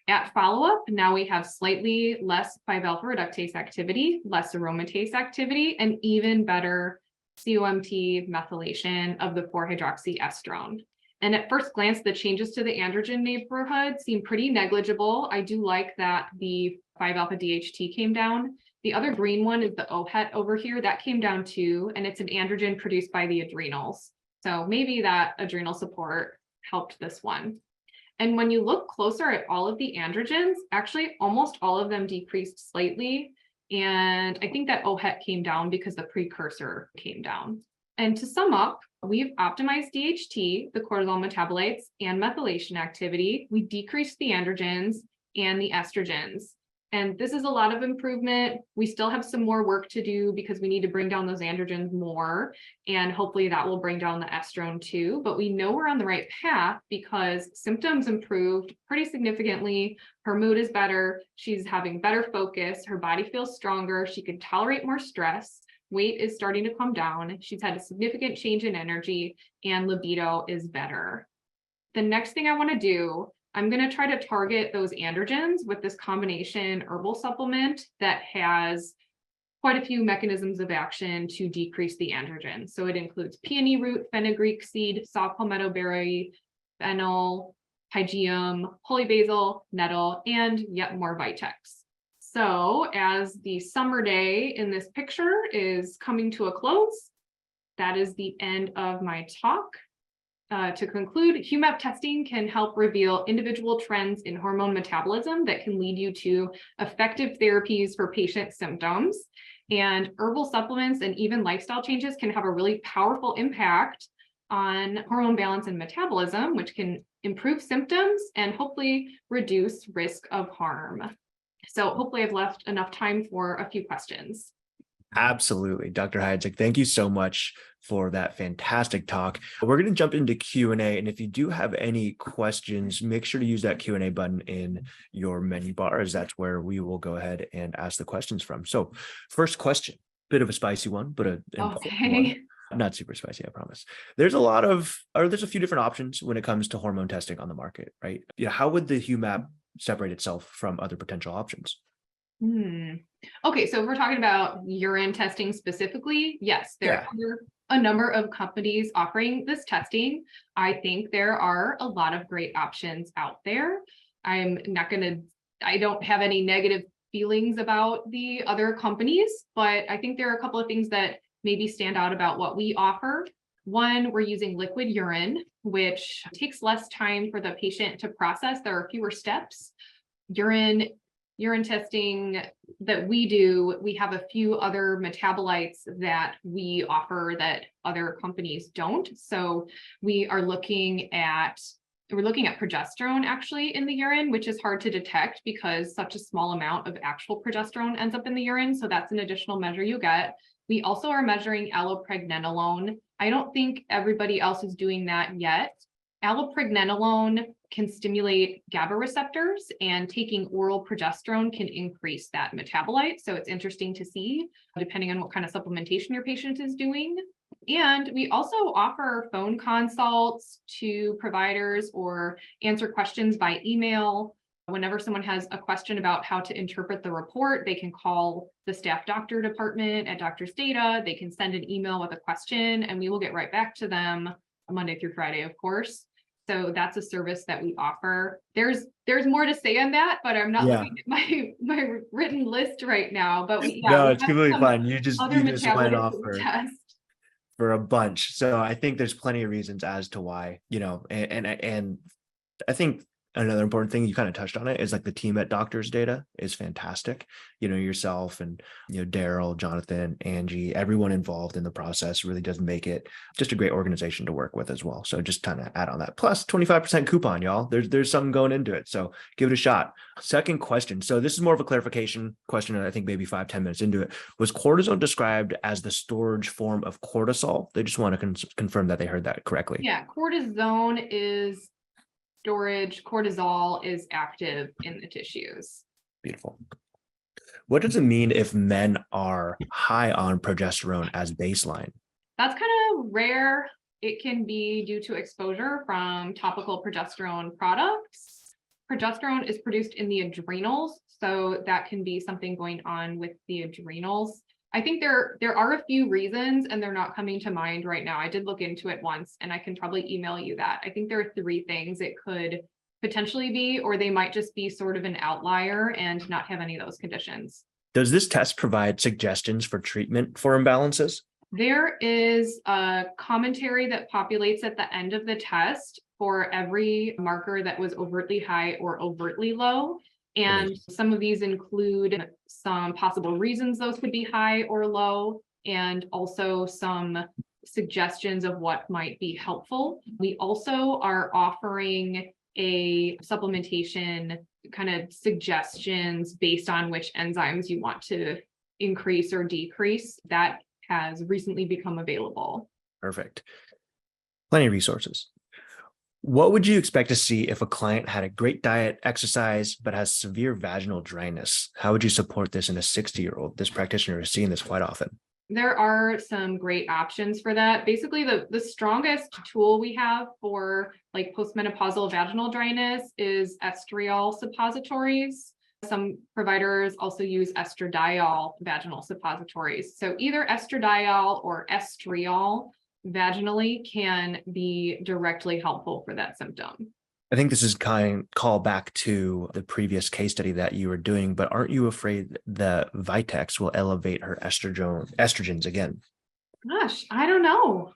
At follow-up, now we have slightly less 5-alpha reductase activity, less aromatase activity, and even better COMT methylation of the 4-hydroxyestrone. And at first glance, the changes to the androgen neighborhood seem pretty negligible. I do like that the 5-alpha DHT came down. The other green one is the OHET over here. That came down too, and it's an androgen produced by the adrenals. So maybe that adrenal support helped this one. And when you look closer at all of the androgens, actually almost all of them decreased slightly. And I think that OHET came down because the precursor came down. And to sum up, we've optimized DHT, the cortisol metabolites, and methylation activity. We decreased the androgens and the estrogens. And this is a lot of improvement. We still have some more work to do because we need to bring down those androgens more. And hopefully that will bring down the estrone too. But we know we're on the right path because symptoms improved pretty significantly. Her mood is better. She's having better focus. Her body feels stronger. She can tolerate more stress. Weight is starting to come down. She's had a significant change in energy and libido is better. The next thing I want to do, I'm going to try to target those androgens with this combination herbal supplement that has quite a few mechanisms of action to decrease the androgen. So it includes peony root, fenugreek seed, soft palmetto berry, fennel, pygeum, holy basil, nettle, and yet more vitex. So as the summer day in this picture is coming to a close, that is the end of my talk. To conclude, HuMap testing can help reveal individual trends in hormone metabolism that can lead you to effective therapies for patient symptoms. And herbal supplements and even lifestyle changes can have a really powerful impact on hormone balance and metabolism, which can improve symptoms and hopefully reduce risk of harm. So hopefully I've left enough time for a few questions. Absolutely. Dr. Hydzik, thank you so much for that fantastic talk. We're going to jump into Q&A. And if you do have any questions, make sure to use that Q&A button in your menu bar, as that's where we will go ahead and ask the questions from. So first question, bit of a spicy one, but an important one. Not super spicy, I promise. There's a few different options when it comes to hormone testing on the market, right? How would the HuMap separate itself from other potential options? Okay, so if we're talking about urine testing specifically, yes, there are a number of companies offering this testing. I think there are a lot of great options out there. I don't have any negative feelings about the other companies, but I think there are a couple of things that maybe stand out about what we offer. One, we're using liquid urine, which takes less time for the patient to process. There are fewer steps. Urine testing that we do, we have a few other metabolites that we offer that other companies don't. So we're looking at progesterone actually in the urine, which is hard to detect because such a small amount of actual progesterone ends up in the urine. So that's an additional measure you get. We also are measuring allopregnanolone. I don't think everybody else is doing that yet. Allopregnanolone can stimulate GABA receptors, and taking oral progesterone can increase that metabolite. So it's interesting to see, depending on what kind of supplementation your patient is doing. And we also offer phone consults to providers or answer questions by email. Whenever someone has a question about how to interpret the report, they can call the staff doctor department at Doctor's Data. They can send an email with a question, and we will get right back to them Monday through Friday, of course. So that's a service that we offer. There's more to say on that, but I'm not looking at my written list right now. But no, it's completely fine. You just went off for a bunch. So I think there's plenty of reasons as to why, and I think another important thing, you kind of touched on it, is like the team at Doctor's Data is fantastic. Yourself and, Daryl, Jonathan, Angie, everyone involved in the process really does make it just a great organization to work with as well. So just kind of add on that. Plus 25% coupon, y'all. There's something going into it. So give it a shot. Second question. So this is more of a clarification question, and I think maybe 5-10 minutes into it. Was cortisone described as the storage form of cortisol? They just want to confirm that they heard that correctly. Yeah, cortisone is storage, cortisol is active in the tissues. Beautiful. What does it mean if men are high on progesterone as baseline? That's kind of rare. It can be due to exposure from topical progesterone products. Progesterone is produced in the adrenals, so that can be something going on with the adrenals. I think there are a few reasons, and they're not coming to mind right now. I did look into it once, and I can probably email you that. I think there are 3 things it could potentially be, or they might just be sort of an outlier and not have any of those conditions. Does this test provide suggestions for treatment for imbalances? There is a commentary that populates at the end of the test for every marker that was overtly high or overtly low. And some of these include some possible reasons those could be high or low, and also some suggestions of what might be helpful. We also are offering a supplementation kind of suggestions based on which enzymes you want to increase or decrease. That has recently become available. Perfect. Plenty of resources. What would you expect to see if a client had a great diet, exercise, but has severe vaginal dryness? How would you support this in a 60-year-old? This practitioner is seeing this quite often. There are some great options for that. Basically, the strongest tool we have for like postmenopausal vaginal dryness is estriol suppositories. Some providers also use estradiol vaginal suppositories. So either estradiol or estriol vaginally can be directly helpful for that symptom. I think this is call back to the previous case study that you were doing, but aren't you afraid that Vitex will elevate her estrogens again? Gosh, I don't know.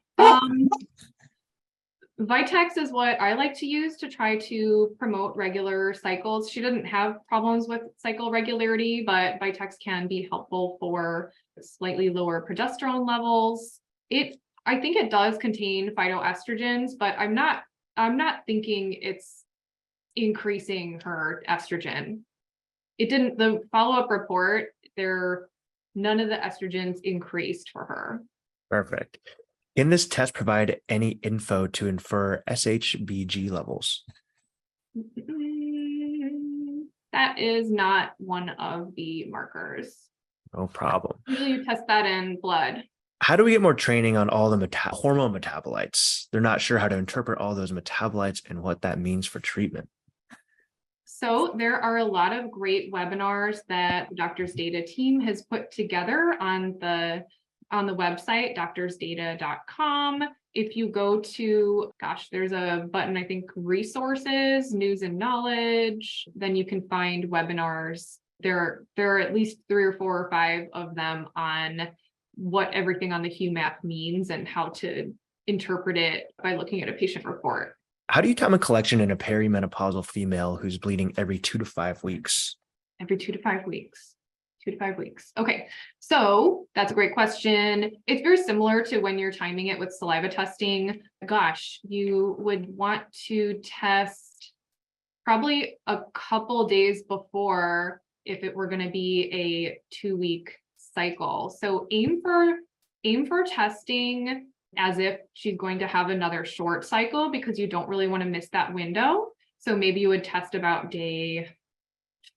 Vitex is what I like to use to try to promote regular cycles. She doesn't have problems with cycle regularity, but Vitex can be helpful for slightly lower progesterone levels. I think it does contain phytoestrogens, but I'm not thinking it's increasing her estrogen. It didn't, the follow-up report, none of the estrogens increased for her. Perfect. Can this test provide any info to infer SHBG levels? That is not one of the markers. No problem. Usually you test that in blood. How do we get more training on all the hormone metabolites? They're not sure how to interpret all those metabolites and what that means for treatment. So there are a lot of great webinars that the Doctors Data team has put together on the website, doctorsdata.com. If you go to, there's a button, I think, resources, news and knowledge, then you can find webinars. There are at least 3 or 4 or 5 of them on what everything on the HuMap means and how to interpret it by looking at a patient report. How do you time a collection in a perimenopausal female who's bleeding every 2 to 5 weeks? Every 2 to 5 weeks. 2 to 5 weeks. Okay, so that's a great question. It's very similar to when you're timing it with saliva testing. You would want to test probably a couple days before if it were going to be a 2-week cycle. So aim for testing as if she's going to have another short cycle, because you don't really want to miss that window. So maybe you would test about day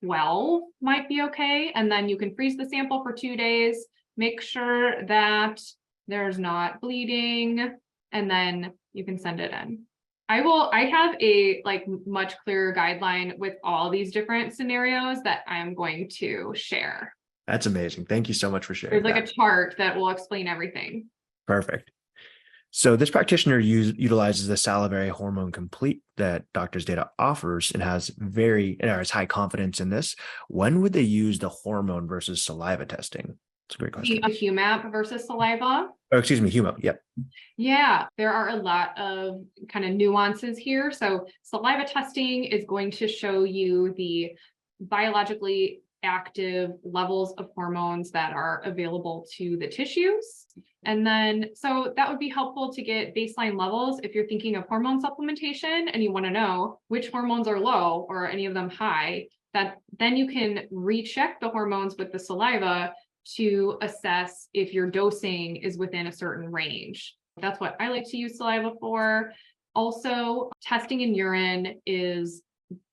12 might be okay. And then you can freeze the sample for 2 days, make sure that there's not bleeding, and then you can send it in. I have a much clearer guideline with all these different scenarios that I'm going to share. That's amazing. Thank you so much for sharing. There's a chart that will explain everything. Perfect. So this practitioner utilizes the salivary hormone complete that Doctors Data offers and has high confidence in this. When would they use the hormone versus saliva testing? It's a great question. A HuMap versus saliva? Oh, excuse me, HuMap. Yep. Yeah, there are a lot of kind of nuances here. So saliva testing is going to show you the biologically active levels of hormones that are available to the tissues. And then, so that would be helpful to get baseline levels if you're thinking of hormone supplementation and you want to know which hormones are low or any of them high, that then you can recheck the hormones with the saliva to assess if your dosing is within a certain range. That's what I like to use saliva for. Also, testing in urine is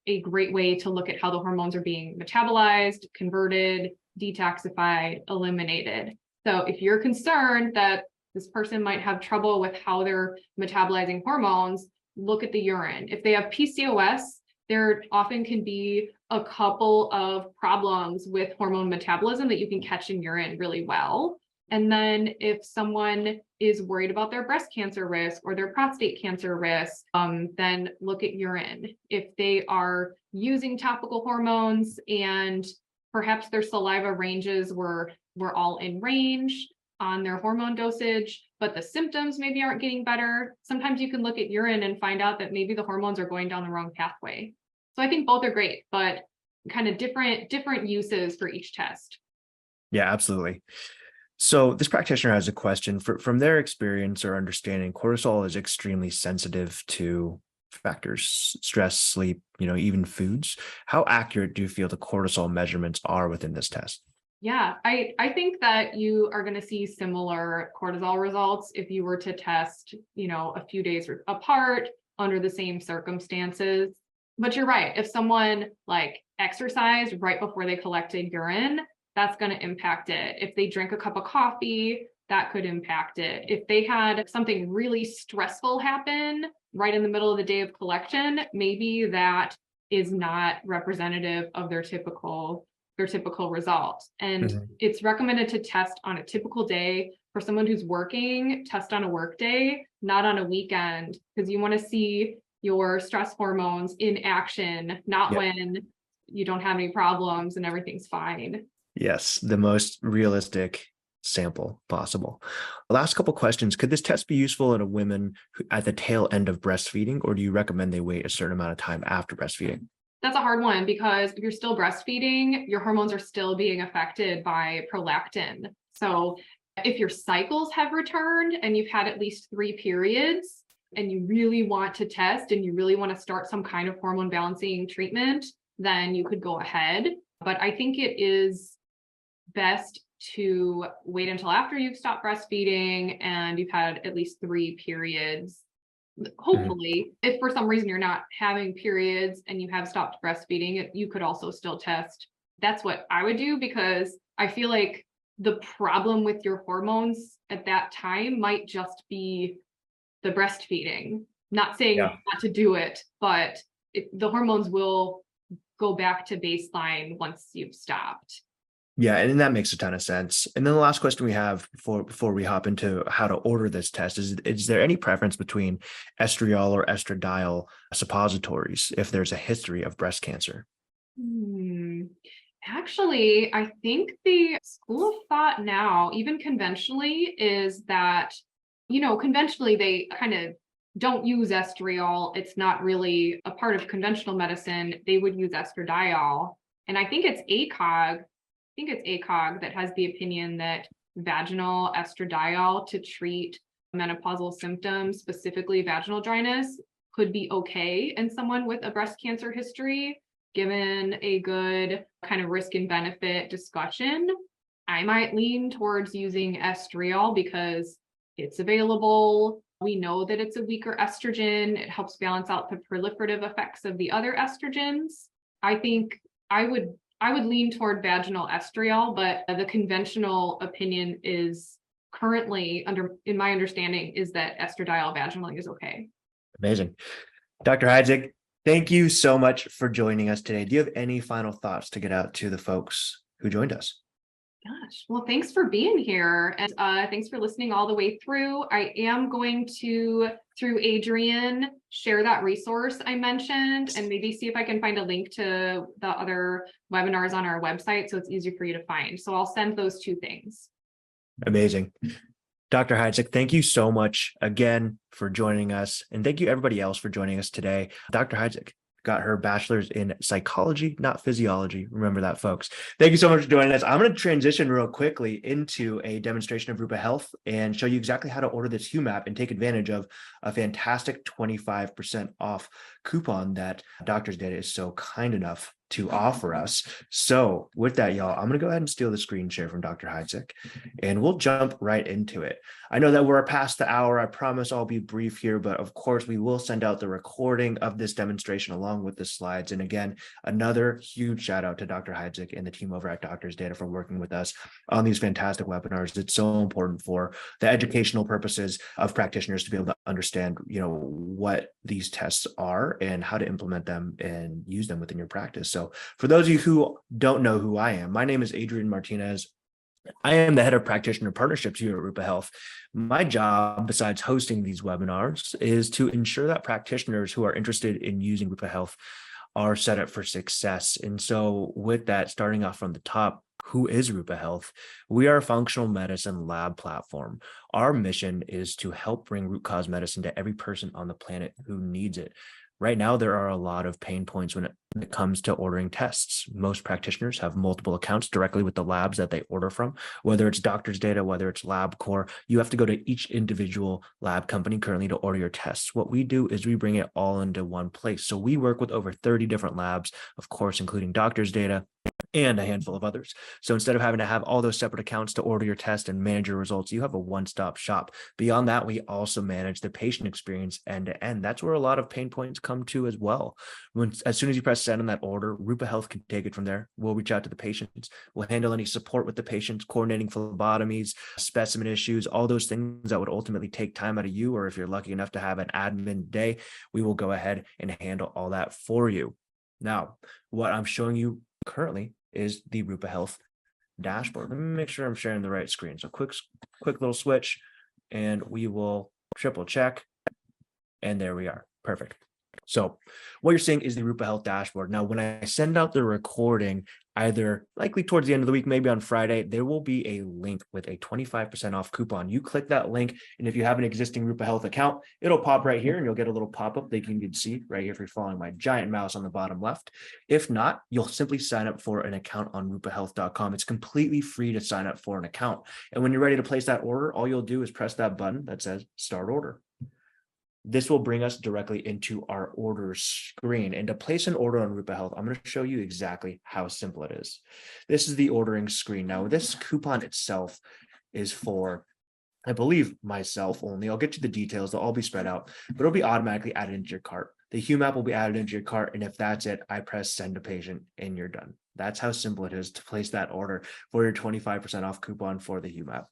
a great way to look at how the hormones are being metabolized, converted, detoxified, eliminated. So if you're concerned that this person might have trouble with how they're metabolizing hormones, look at the urine. If they have PCOS, there often can be a couple of problems with hormone metabolism that you can catch in urine really well. And then if someone is worried about their breast cancer risk or their prostate cancer risk, then look at urine. If they are using topical hormones and perhaps their saliva ranges were all in range on their hormone dosage, but the symptoms maybe aren't getting better, sometimes you can look at urine and find out that maybe the hormones are going down the wrong pathway. So I think both are great, but kind of different uses for each test. Yeah, absolutely. So this practitioner has a question. From their experience or understanding, cortisol is extremely sensitive to factors, stress, sleep, even foods. How accurate do you feel the cortisol measurements are within this test? Yeah, I think that you are going to see similar cortisol results if you were to test, a few days apart under the same circumstances. But you're right. If someone exercised right before they collected urine, that's going to impact it. If they drink a cup of coffee that could impact it. If they had something really stressful happen right in the middle of the day of collection, maybe that is not representative of their typical result. And it's recommended to test on a typical day. For someone who's working, test on a work day, not on a weekend, because you want to see your stress hormones in action, not when you don't have any problems and everything's fine. Yes, the most realistic sample possible. Last couple questions. Could this test be useful in a woman at the tail end of breastfeeding, or do you recommend they wait a certain amount of time after breastfeeding? That's a hard one, because if you're still breastfeeding, your hormones are still being affected by prolactin. So if your cycles have returned and you've had at least 3 periods and you really want to test and you really want to start some kind of hormone balancing treatment, then you could go ahead. But I think it is best to wait until after you've stopped breastfeeding and you've had at least 3 periods. Hopefully, if for some reason you're not having periods and you have stopped breastfeeding, you could also still test. That's what I would do, because I feel like the problem with your hormones at that time might just be the breastfeeding. Not saying not to do it, but the hormones will go back to baseline once you've stopped. Yeah, and that makes a ton of sense. And then the last question we have before we hop into how to order this test is there any preference between estriol or estradiol suppositories if there's a history of breast cancer? Actually, I think the school of thought now, even conventionally, is that, conventionally they kind of don't use estriol. It's not really a part of conventional medicine. They would use estradiol. And I think it's ACOG that has the opinion that vaginal estradiol to treat menopausal symptoms, specifically vaginal dryness, could be okay in someone with a breast cancer history, given a good kind of risk and benefit discussion. I might lean towards using estriol because it's available. We know that it's a weaker estrogen. It helps balance out the proliferative effects of the other estrogens. I think I would lean toward vaginal estriol, but the conventional opinion is currently, in my understanding, is that estradiol vaginally is okay. Amazing. Dr. Hydzik, thank you so much for joining us today. Do you have any final thoughts to get out to the folks who joined us? Gosh, well, thanks for being here, and thanks for listening all the way through. I am going to, through Adrian, share that resource I mentioned and maybe see if I can find a link to the other webinars on our website so it's easier for you to find. So I'll send those 2 things. Amazing. Dr. Hydzik, thank you so much again for joining us. And thank you everybody else for joining us today. Dr. Hydzik got her bachelor's in psychology, not physiology. Remember that, folks. Thank you so much for joining us. I'm going to transition real quickly into a demonstration of Rupa Health and show you exactly how to order this HuMap and take advantage of a fantastic 25% off coupon that Doctor's Data is so kind enough to offer us. So with that, y'all, I'm going to go ahead and steal the screen share from Dr. Hydzik, and we'll jump right into it. I know that we're past the hour. I promise I'll be brief here, but of course we will send out the recording of this demonstration along with the slides. And again, another huge shout out to Dr. Hydzik and the team over at Doctor's Data for working with us on these fantastic webinars. It's so important for the educational purposes of practitioners to be able to understand, what these tests are and how to implement them and use them within your practice. So for those of you who don't know who I am, my name is Adrian Martinez. I am the head of practitioner partnerships here at Rupa Health. My job, besides hosting these webinars, is to ensure that practitioners who are interested in using Rupa Health are set up for success. And so with that, starting off from the top, who is Rupa Health? We are a functional medicine lab platform. Our mission is to help bring root cause medicine to every person on the planet who needs it. Right now, there are a lot of pain points when it comes to ordering tests. Most practitioners have multiple accounts directly with the labs that they order from, whether it's Doctor's Data, whether it's LabCorp. You have to go to each individual lab company currently to order your tests. What we do is we bring it all into one place. So we work with over 30 different labs, of course, including Doctor's Data, and a handful of others. So instead of having to have all those separate accounts to order your test and manage your results, you have a one-stop shop. Beyond that, we also manage the patient experience end to end. That's where a lot of pain points come to as well. As soon as you press send on that order, Rupa Health can take it from there. We'll reach out to the patients. We'll handle any support with the patients, coordinating phlebotomies, specimen issues, all those things that would ultimately take time out of you. Or if you're lucky enough to have an admin day, we will go ahead and handle all that for you. Now, what I'm showing you currently is the Rupa Health dashboard. Let me make sure I'm sharing the right screen. So quick little switch, and we will triple check. And there we are. Perfect. So what you're seeing is the Rupa Health dashboard. Now, when I send out the recording, either likely towards the end of the week, maybe on Friday, there will be a link with a 25% off coupon. You click that link, and if you have an existing Rupa Health account, it'll pop right here, and you'll get a little pop-up that you can see right here if you're following my giant mouse on the bottom left. If not, you'll simply sign up for an account on rupahealth.com. It's completely free to sign up for an account. And when you're ready to place that order, all you'll do is press that button that says Start Order. This will bring us directly into our order screen. And to place an order on Rupa Health, I'm going to show you exactly how simple it is. This is the ordering screen. Now, this coupon itself is for, I believe, myself only. I'll get you the details. They'll all be spread out, but it'll be automatically added into your cart. The HuMap will be added into your cart. And if that's it, I press send to patient and you're done. That's how simple it is to place that order for your 25% off coupon for the HuMap.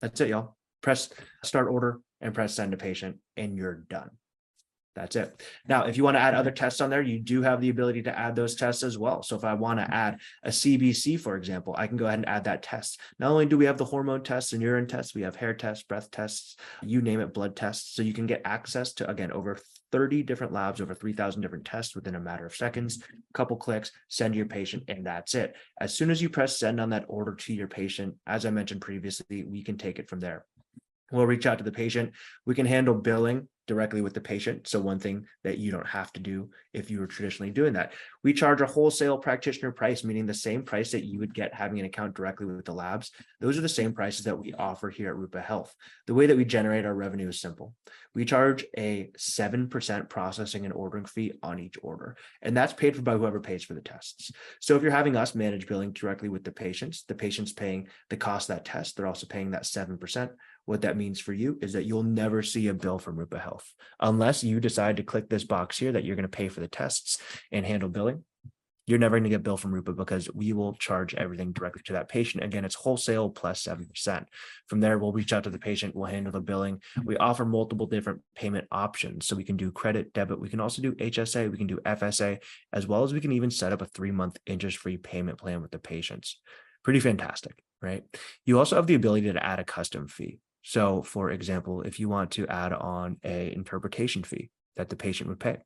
That's it, y'all. Press start order and press send to patient and you're done. That's it. Now, if you want to add other tests on there, you do have the ability to add those tests as well. So if I want to add a CBC, for example, I can go ahead and add that test. Not only do we have the hormone tests and urine tests, we have hair tests, breath tests, you name it, blood tests. So you can get access to, again, over 30 different labs, over 3,000 different tests within a matter of seconds, a couple clicks, send your patient, and that's it. As soon as you press send on that order to your patient, as I mentioned previously, we can take it from there. We'll reach out to the patient. We can handle billing directly with the patient. So one thing that you don't have to do if you were traditionally doing that. We charge a wholesale practitioner price, meaning the same price that you would get having an account directly with the labs. Those are the same prices that we offer here at Rupa Health. The way that we generate our revenue is simple. We charge a 7% processing and ordering fee on each order, and that's paid for by whoever pays for the tests. So if you're having us manage billing directly with the patient's paying the cost of that test. They're also paying that 7%. What that means for you is that you'll never see a bill from Rupa Health unless you decide to click this box here that you're going to pay for the tests and handle billing. You're never going to get billed from Rupa because we will charge everything directly to that patient. Again, it's wholesale plus 7%. From there, we'll reach out to the patient. We'll handle the billing. We offer multiple different payment options. So we can do credit, debit. We can also do HSA. We can do FSA, as well as we can even set up a 3-month interest-free payment plan with the patients. Pretty fantastic, right? You also have the ability to add a custom fee. So for example, if you want to add on a interpretation fee that the patient would pay,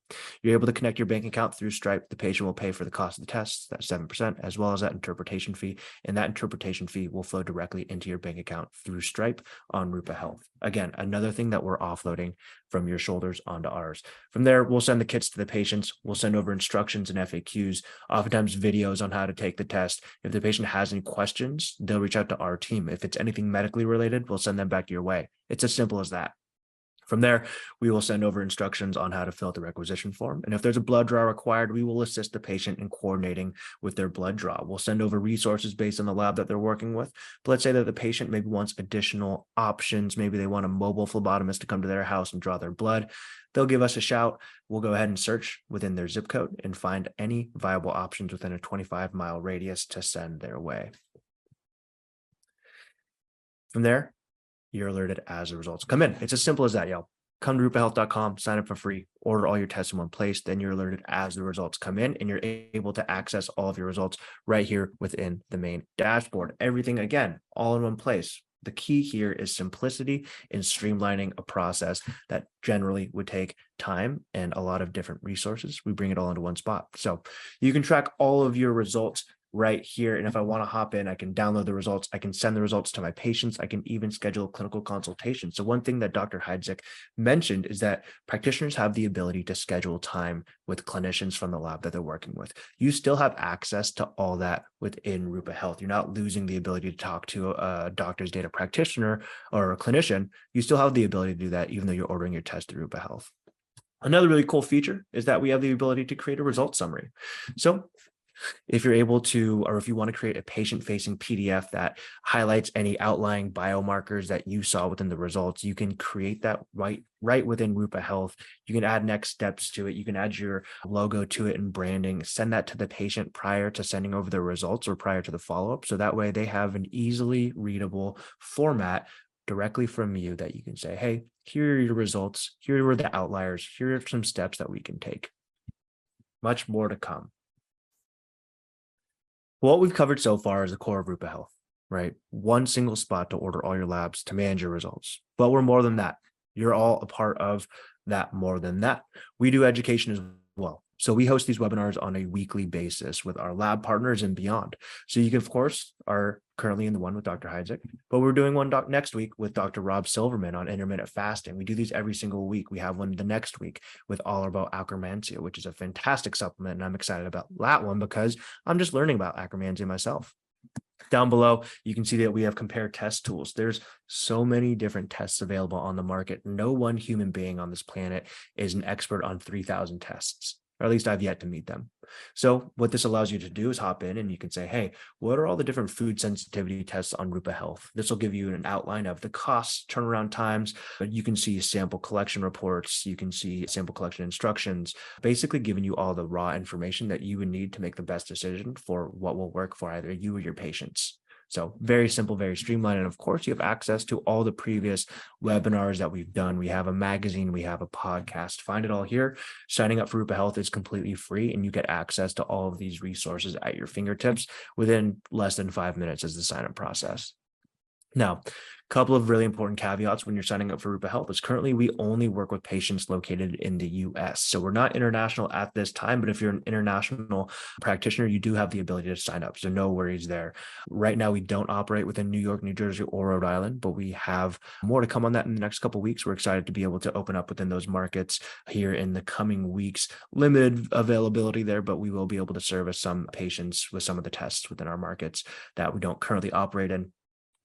you're able to connect your bank account through Stripe. The patient will pay for the cost of the tests, that 7%, as well as that interpretation fee. And that interpretation fee will flow directly into your bank account through Stripe on Rupa Health. Again, another thing that we're offloading from your shoulders onto ours. From there, we'll send the kits to the patients. We'll send over instructions and FAQs, oftentimes videos on how to take the test. If the patient has any questions, they'll reach out to our team. If it's anything medically related, we'll send them back your way. It's as simple as that. From there, we will send over instructions on how to fill out the requisition form. And if there's a blood draw required, we will assist the patient in coordinating with their blood draw. We'll send over resources based on the lab that they're working with. But let's say that the patient maybe wants additional options. Maybe they want a mobile phlebotomist to come to their house and draw their blood. They'll give us a shout. We'll go ahead and search within their zip code and find any viable options within a 25-mile radius to send their way. From there, you're alerted as the results come in. It's as simple as that, y'all. Come to rupahealth.com, sign up for free, order all your tests in one place. Then you're alerted as the results come in, and you're able to access all of your results right here within the main dashboard. Everything, again, all in one place. The key here is simplicity in streamlining a process that generally would take time and a lot of different resources. We bring it all into one spot. So you can track all of your results right here. And if I want to hop in, I can download the results. I can send the results to my patients. I can even schedule a clinical consultation. So one thing that Dr. Hydzik mentioned is that practitioners have the ability to schedule time with clinicians from the lab that they're working with. You still have access to all that within Rupa Health. You're not losing the ability to talk to a doctor's data practitioner or a clinician. You still have the ability to do that even though you're ordering your test through Rupa Health. Another really cool feature is that we have the ability to create a result summary. So If you're able to, or if you want to create a patient-facing PDF that highlights any outlying biomarkers that you saw within the results, you can create that right within Rupa Health. You can add next steps to it. You can add your logo to it and branding, send that to the patient prior to sending over the results or prior to the follow-up. So that way they have an easily readable format directly from you that you can say, hey, here are your results. Here are the outliers. Here are some steps that we can take. Much more to come. What we've covered so far is the core of Rupa Health, right? One single spot to order all your labs to manage your results. But we're more than that. You're all a part of that more than that. We do education as well. So we host these webinars on a weekly basis with our lab partners and beyond. So you can, of course, are currently in the one with Dr. Hydzik, but we're doing one next week with Dr. Rob Silverman on intermittent fasting. We do these every single week. We have one the next week with all about acromantia, which is a fantastic supplement. And I'm excited about that one because I'm just learning about acromantia myself. Down below, you can see that we have compare test tools. There's so many different tests available on the market. No one human being on this planet is an expert on 3,000 tests, or at least I've yet to meet them. So what this allows you to do is hop in and you can say, hey, what are all the different food sensitivity tests on Rupa Health? This will give you an outline of the costs, turnaround times, but you can see sample collection reports. You can see sample collection instructions, basically giving you all the raw information that you would need to make the best decision for what will work for either you or your patients. So very simple, very streamlined. And of course, you have access to all the previous webinars that we've done. We have a magazine, we have a podcast. Find it all here. Signing up for Rupa Health is completely free, and you get access to all of these resources at your fingertips within less than 5 minutes as the sign-up process. Now, a couple of really important caveats when you're signing up for Rupa Health is currently we only work with patients located in the US. So we're not international at this time, but if you're an international practitioner, you do have the ability to sign up. So no worries there. Right now, we don't operate within New York, New Jersey, or Rhode Island, but we have more to come on that in the next couple of weeks. We're excited to be able to open up within those markets here in the coming weeks. Limited availability there, but we will be able to service some patients with some of the tests within our markets that we don't currently operate in.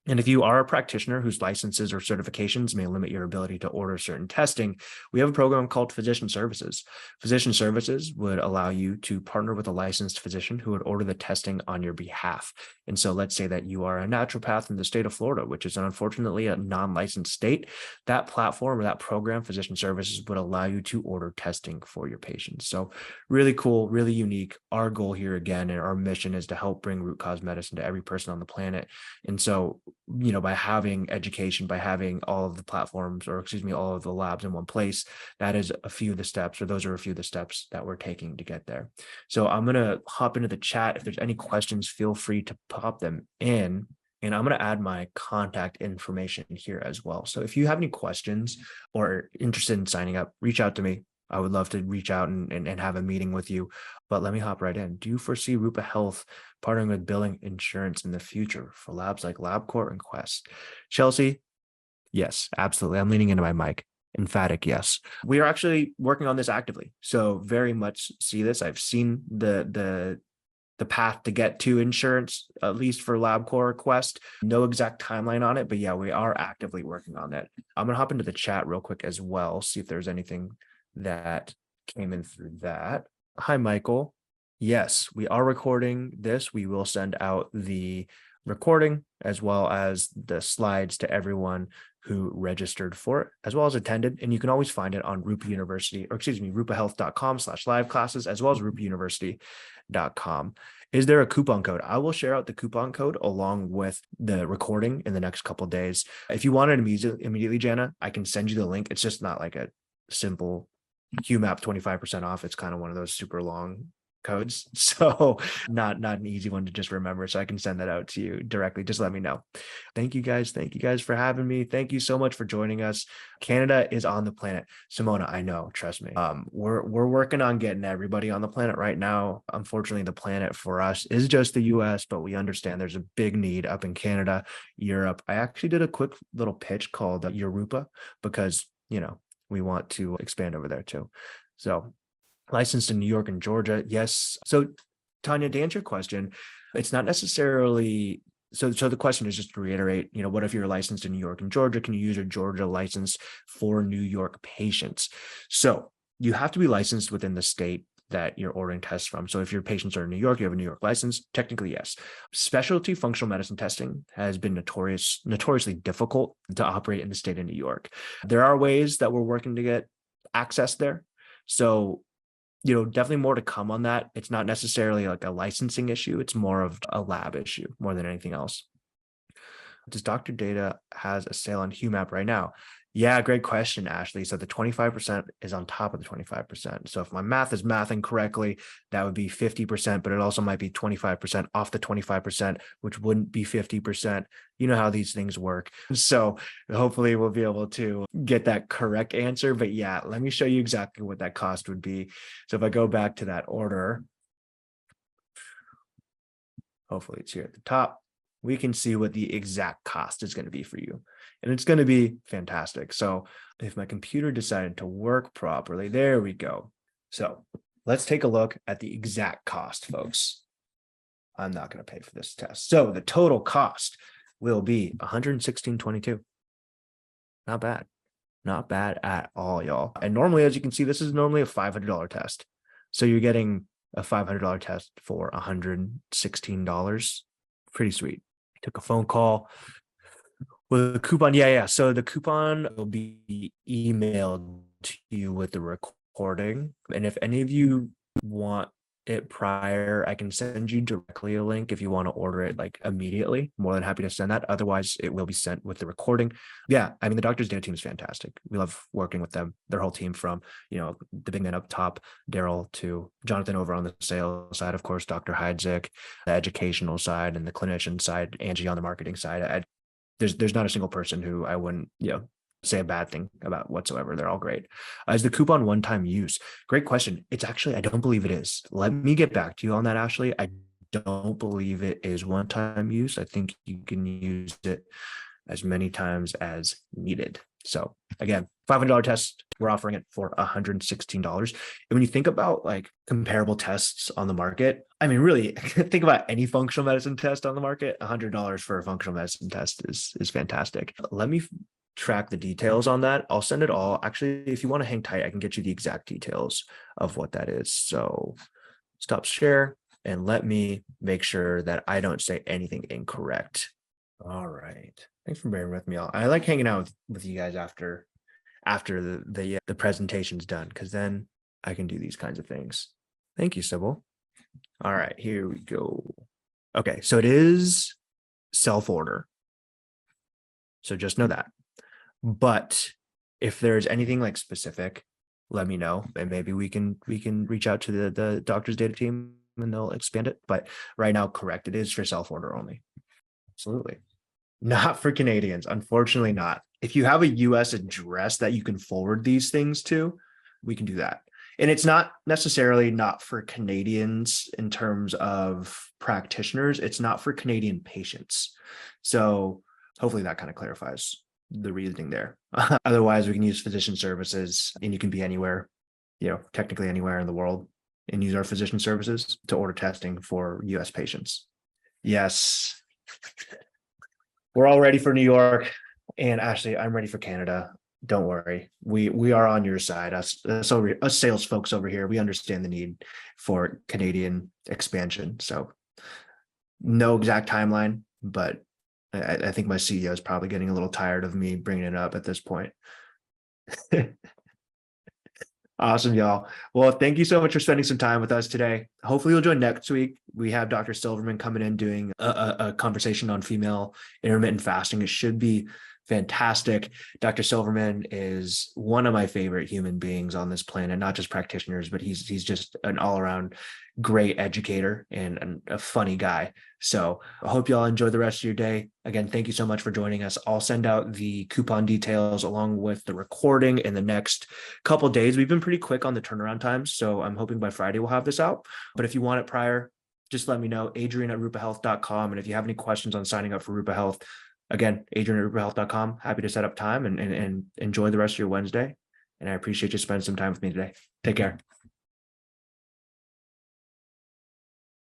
And if you are a practitioner whose licenses or certifications may limit your ability to order certain testing, we have a program called Physician Services. Physician Services would allow you to partner with a licensed physician who would order the testing on your behalf. And so let's say that you are a naturopath in the state of Florida, which is unfortunately a non-licensed state. That platform or that program, Physician Services, would allow you to order testing for your patients. So really cool, really unique. Our goal here again, and our mission is to help bring root cause medicine to every person on the planet. And so by having education, by having all of the platforms, or all of the labs in one place, that is a few of the steps, or those are a few of the steps that we're taking to get there. So I'm going to hop into the chat. If there's any questions, feel free to pop them in. And I'm going to add my contact information here as well. So if you have any questions or interested in signing up, reach out to me. I would love to reach out and have a meeting with you. But let me hop right in. Do you foresee Rupa Health partnering with billing insurance in the future for labs like LabCorp and Quest? Chelsea, yes, absolutely. I'm leaning into my mic. Emphatic yes. We are actually working on this actively. So very much see this. I've seen the path to get to insurance, at least for LabCorp or Quest. No exact timeline on it, but yeah, we are actively working on it. I'm going to hop into the chat real quick as well, see if there's anything that came in through that. Hi, Michael. Yes, we are recording this. We will send out the recording as well as the slides to everyone who registered for it, as well as attended. And you can always find it on rupahealth.com/live classes, as well as rupauniversity.com. Is there a coupon code? I will share out the coupon code along with the recording in the next couple of days. If you want it immediately, Jana, I can send you the link. It's just not like a simple HuMap 25% off. It's kind of one of those super long codes. So not an easy one to just remember. So I can send that out to you directly. Just let me know. Thank you guys. Thank you guys for having me. Thank you so much for joining us. Canada is on the planet. Simona, I know, trust me. We're working on getting everybody on the planet right now. Unfortunately, the planet for us is just the US, but we understand there's a big need up in Canada, Europe. I actually did a quick little pitch called Europa because, we want to expand over there too. So licensed in New York and Georgia. Yes. So Tanya, to answer your question, it's not necessarily, so the question is just to reiterate, what if you're licensed in New York and Georgia? Can you use your Georgia license for New York patients? So you have to be licensed within the state that you're ordering tests from. So if your patients are in New York, you have a New York license, technically, yes. Specialty functional medicine testing has been notoriously difficult to operate in the state of New York. There are ways that we're working to get access there. So, definitely more to come on that. It's not necessarily like a licensing issue. It's more of a lab issue more than anything else. Does Dr. Data has a sale on HuMap right now? Yeah, great question, Ashley. So the 25% is on top of the 25%. So if my math is mathing correctly, that would be 50%, but it also might be 25% off the 25%, which wouldn't be 50%. You know how these things work. So hopefully we'll be able to get that correct answer. But yeah, let me show you exactly what that cost would be. So if I go back to that order, hopefully it's here at the top, we can see what the exact cost is going to be for you. And it's going to be fantastic. So if my computer decided to work properly, there we go. So let's take a look at the exact cost, folks. I'm not going to pay for this test. So the total cost will be $116.22. Not bad. Not bad at all, y'all. And normally, as you can see, this is normally a $500 test. So you're getting a $500 test for $116. Pretty sweet. I took a phone call with a coupon. Yeah. So the coupon will be emailed to you with the recording. And if any of you want it prior, I can send you directly a link if you want to order it like immediately. More than happy to send that. Otherwise, it will be sent with the recording. Yeah, I mean, the Doctor's Data team is fantastic. We love working with them. Their whole team from, the big man up top, Daryl, to Jonathan over on the sales side, of course, Dr. Hydzik, the educational side, and the clinician side, Angie on the marketing side. There's not a single person who I wouldn't, say a bad thing about whatsoever. They're all great. Is the coupon one-time use? Great question. It's actually, I don't believe it is. Let me get back to you on that, Ashley. I don't believe it is one-time use. I think you can use it as many times as needed. So again, $500 test, we're offering it for $116. And when you think about like comparable tests on the market, I mean, really think about any functional medicine test on the market, $100 for a functional medicine test is fantastic. Let me track the details on that. I'll send it all. Actually, if you want to hang tight, I can get you the exact details of what that is. So stop share and let me make sure that I don't say anything incorrect. All right. Thanks for bearing with me. I like hanging out with you guys after the presentation's done, because then I can do these kinds of things. Thank you, Sybil. All right, here we go. Okay, so it is self-order. So just know that. But if there's anything like specific, let me know, and maybe we can reach out to the Doctor's Data team and they'll expand it. But right now, correct, it is for self-order only. Absolutely. Not for Canadians, unfortunately not. If you have a US address that you can forward these things to, we can do that. And it's not necessarily not for Canadians in terms of practitioners. It's not for Canadian patients. So hopefully that kind of clarifies the reasoning there. Otherwise, we can use physician services, and you can be anywhere, technically anywhere in the world, and use our physician services to order testing for US patients. Yes. We're all ready for New York, and Ashley, I'm ready for Canada. Don't worry. We are on your side. Us sales folks over here, we understand the need for Canadian expansion. So no exact timeline, but I think my CEO is probably getting a little tired of me bringing it up at this point. Awesome, y'all. Well, thank you so much for spending some time with us today. Hopefully you'll join next week. We have Dr. Silverman coming in doing a conversation on female intermittent fasting. It should be fantastic. Dr. Silverman is one of my favorite human beings on this planet, not just practitioners, but he's just an all-around great educator and a funny guy. So I hope you all enjoy the rest of your day. Again, thank you so much for joining us. I'll send out the coupon details along with the recording in the next couple of days. We've been pretty quick on the turnaround times, so I'm hoping by Friday we'll have this out. But if you want it prior, just let me know, Adrian@rupahealth.com. And if you have any questions on signing up for Rupa Health, again, Adrian@rupahealth.com. Happy to set up time and enjoy the rest of your Wednesday. And I appreciate you spending some time with me today. Take care.